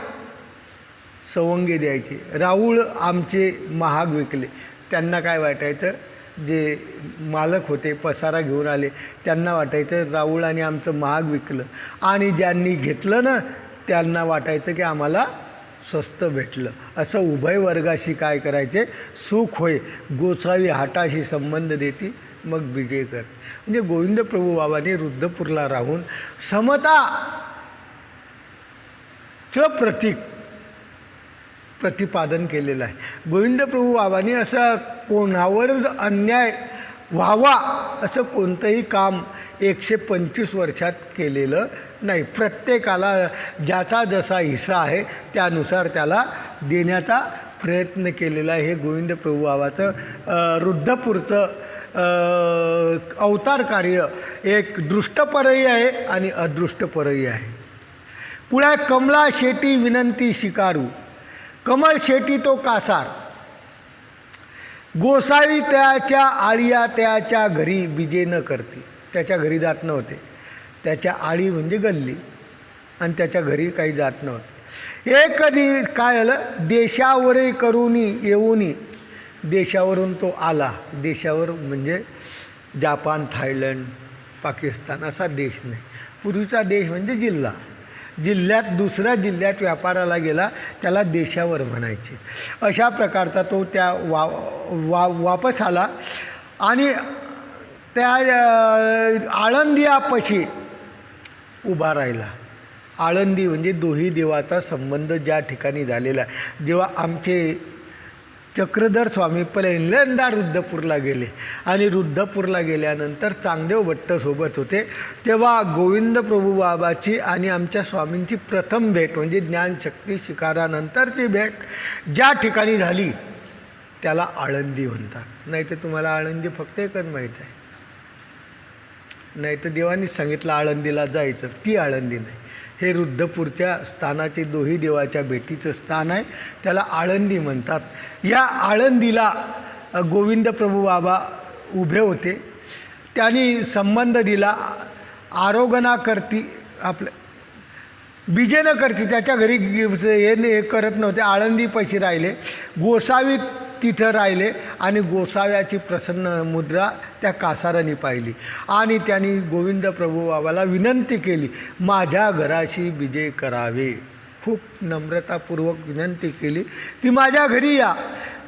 सवंगी द्यायचे. राऊळ आमचे महाग विकले. त्यांना काय वाटायचं, जे मालक होते पसारा घेऊन आले त्यांना वाटायचं राऊळाने आमचं महाग विकलं. आणि ज्यांनी घेतलं ना त्यांना वाटायचं की आम्हाला स्वस्त भेटलं. असं उभय वर्गाशी काय करायचे, सुख होय. गोसावी हाटाशी संबंध देती मग विजय करते. म्हणजे गोविंद प्रभू बाबांनी रुद्रपूरला राहून समताचं प्रतिपादन केलेलं आहे. गोविंद प्रभू बाबांनी असं कोणावर अन्याय व्हावा असं कोणतंही काम 125 वर्षात केलेलं नाही. प्रत्येकाला ज्याचा जसा हिस्सा आहे त्यानुसार त्याला देण्याचा प्रयत्न केलेला आहे. हे गोविंद प्रभू बाबाचं रुद्रपूरचं अवतार कार्य एक दृष्टपरही आहे आणि अदृष्टपरही आहे. पुढे कमला शेटी विनंती शिकारू. कमल शेटी तो कासार. गोसावी त्याच्या आळिया त्याच्या घरी विजय न करते. त्याच्या घरी जात नव्हते. त्याच्या आळी म्हणजे गल्ली आणि त्याच्या घरी काही जात नव्हते. हे कधी काय झालं, देशावरही करूनी येऊनी. देशावरून तो आला. देशावर म्हणजे जापान, थायलंड, पाकिस्तान असा देश नाही. पूर्वीचा देश म्हणजे जिल्हा. जिल्ह्यात दुसऱ्या जिल्ह्यात व्यापाराला गेला त्याला देशावर म्हणायचे. अशा प्रकारचा तो त्या वापस आला आणि त्या आळंदियापाशी उभा राहिला. आळंदी म्हणजे दोही देवाचा संबंध ज्या ठिकाणी झालेला आहे. जेव्हा आमचे चक्रधर स्वामी पहिल्यांदा रुद्धपूरला गेले आणि रुद्धपूरला गेल्यानंतर चांगदेव भट्ट सोबत होते, तेव्हा गोविंद प्रभू बाबाची आणि आमच्या स्वामींची प्रथम भेट म्हणजे ज्ञानशक्ती शिकारानंतरची भेट ज्या ठिकाणी झाली त्याला आळंदी म्हणतात. नाही तर तुम्हाला आळंदी फक्त एकच माहीत आहे. नाही तर देवानीच सांगितलं आळंदीला जायचं, ती आळंदी नाही. हे रुद्धपूरच्या स्थानाचे दोही देवाच्या भेटीचं स्थान आहे, त्याला आळंदी म्हणतात. या आळंदीला गोविंद प्रभू बाबा उभे होते. त्यांनी संबंध दिला. आरोगणा करती आपलं बीजेनं करती त्याच्या घरी हे करत नव्हते. आळंदीपाशी राहिले. गोसावी तिथं राहिले आणि गोसाव्याची प्रसन्न मुद्रा त्या कासाराने पाहिली आणि त्यांनी गोविंद प्रभू बाबाला विनंती केली, माझ्या घराशी विजय करावे. खूप नम्रतापूर्वक विनंती केली की माझ्या घरी या.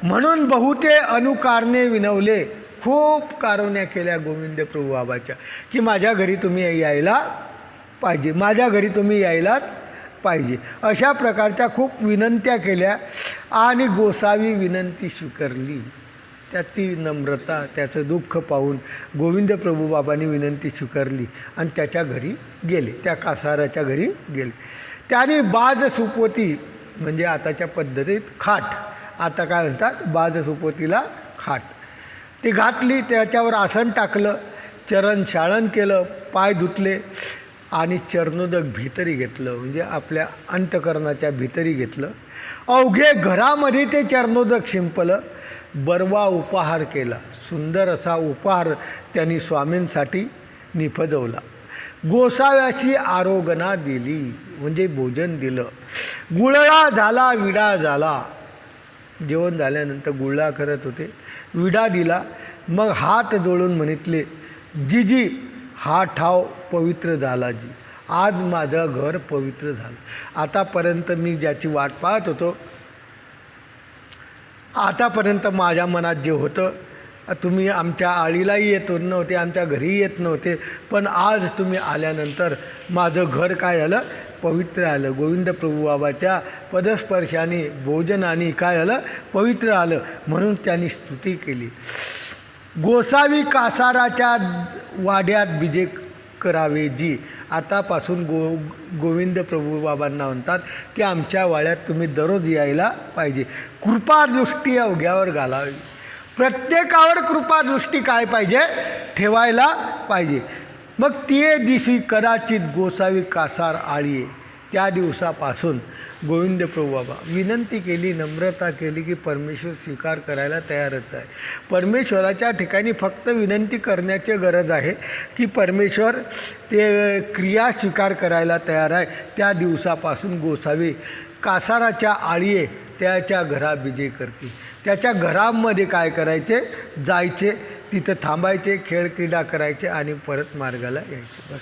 म्हणून बहुते अनुकारणे विनवले. खूप कारवण्या केल्या गोविंद प्रभू बाबाच्या की माझ्या घरी तुम्ही यायला पाहिजे, माझ्या घरी तुम्ही यायलाच पाहिजे. अशा प्रकारच्या खूप विनंत्या केल्या आणि गोसावी विनंती स्वीकारली. त्याची नम्रता, त्याचं दुःख पाहून गोविंद प्रभू बाबांनी विनंती स्वीकारली आणि त्याच्या घरी गेले, त्या कासाराच्या घरी गेले. त्याने बाज सुपोती म्हणजे आताच्या पद्धतीत खाट, आता काय म्हणतात बाज सुपोतीला खाट, ती घातली. त्याच्यावर आसन टाकलं, चरण शाळन केलं, पाय धुतले आणि चरणोदक भीतरी घेतलं म्हणजे आपल्या अंतकरणाच्या भीतरी घेतलं. अवघे घरामध्ये ते चरणोदक शिंपलं. बरवा उपहार केला. सुंदर असा उपहार त्यांनी स्वामींसाठी निपजवला. गोसाव्याची आरोगणा दिली म्हणजे भोजन दिलं. गुळळा झाला, विडा झाला. जेवण झाल्यानंतर गुळळा करत होते, विडा दिला. मग हात जोडून म्हणितले, जीजी हा ठाव पवित्र झाला जी, आज माझं घर पवित्र झालं. आतापर्यंत मी ज्याची वाट पाहत होतो, आतापर्यंत माझ्या मनात जे होतं, तुम्ही आमच्या आळीलाही येत नव्हते, आमच्या घरी येत नव्हते, पण आज तुम्ही आल्यानंतर माझं घर काय झालं पवित्र आलं. गोविंद प्रभू बाबाच्या पदस्पर्शाने भोजनाने काय आलं पवित्र आलं. म्हणून त्यांनी स्तुती केली. गोसावी कासाराच्या वाड्यात विजय करावे जी. आतापासून गोविंद प्रभू बाबांना म्हणतात की आमच्या वाड्यात तुम्ही दररोज यायला पाहिजे. कृपादृष्टी अवघ्यावर घालावी. प्रत्येकावर कृपादृष्टी काय पाहिजे ठेवायला पाहिजे. मग ते दिवशी कदाचित गोसावी कासार आळीये. त्या दिवसापासून गोविंद प्रभू बाबा विनंती केली, नम्रता केली की परमेश्वर स्वीकार करायला तयारच आहे. परमेश्वराच्या ठिकाणी फक्त विनंती करण्याची गरज आहे की परमेश्वर ते क्रिया स्वीकार करायला तयार आहे. त्या दिवसापासून गोसावी कासाराच्या आळीये त्याच्या घरा विजय करते. त्याच्या घरामध्ये काय करायचे, जायचे, तिथं थांबायचे, खेळ क्रीडा करायचे आणि परत मार्गाला यायचे. बस.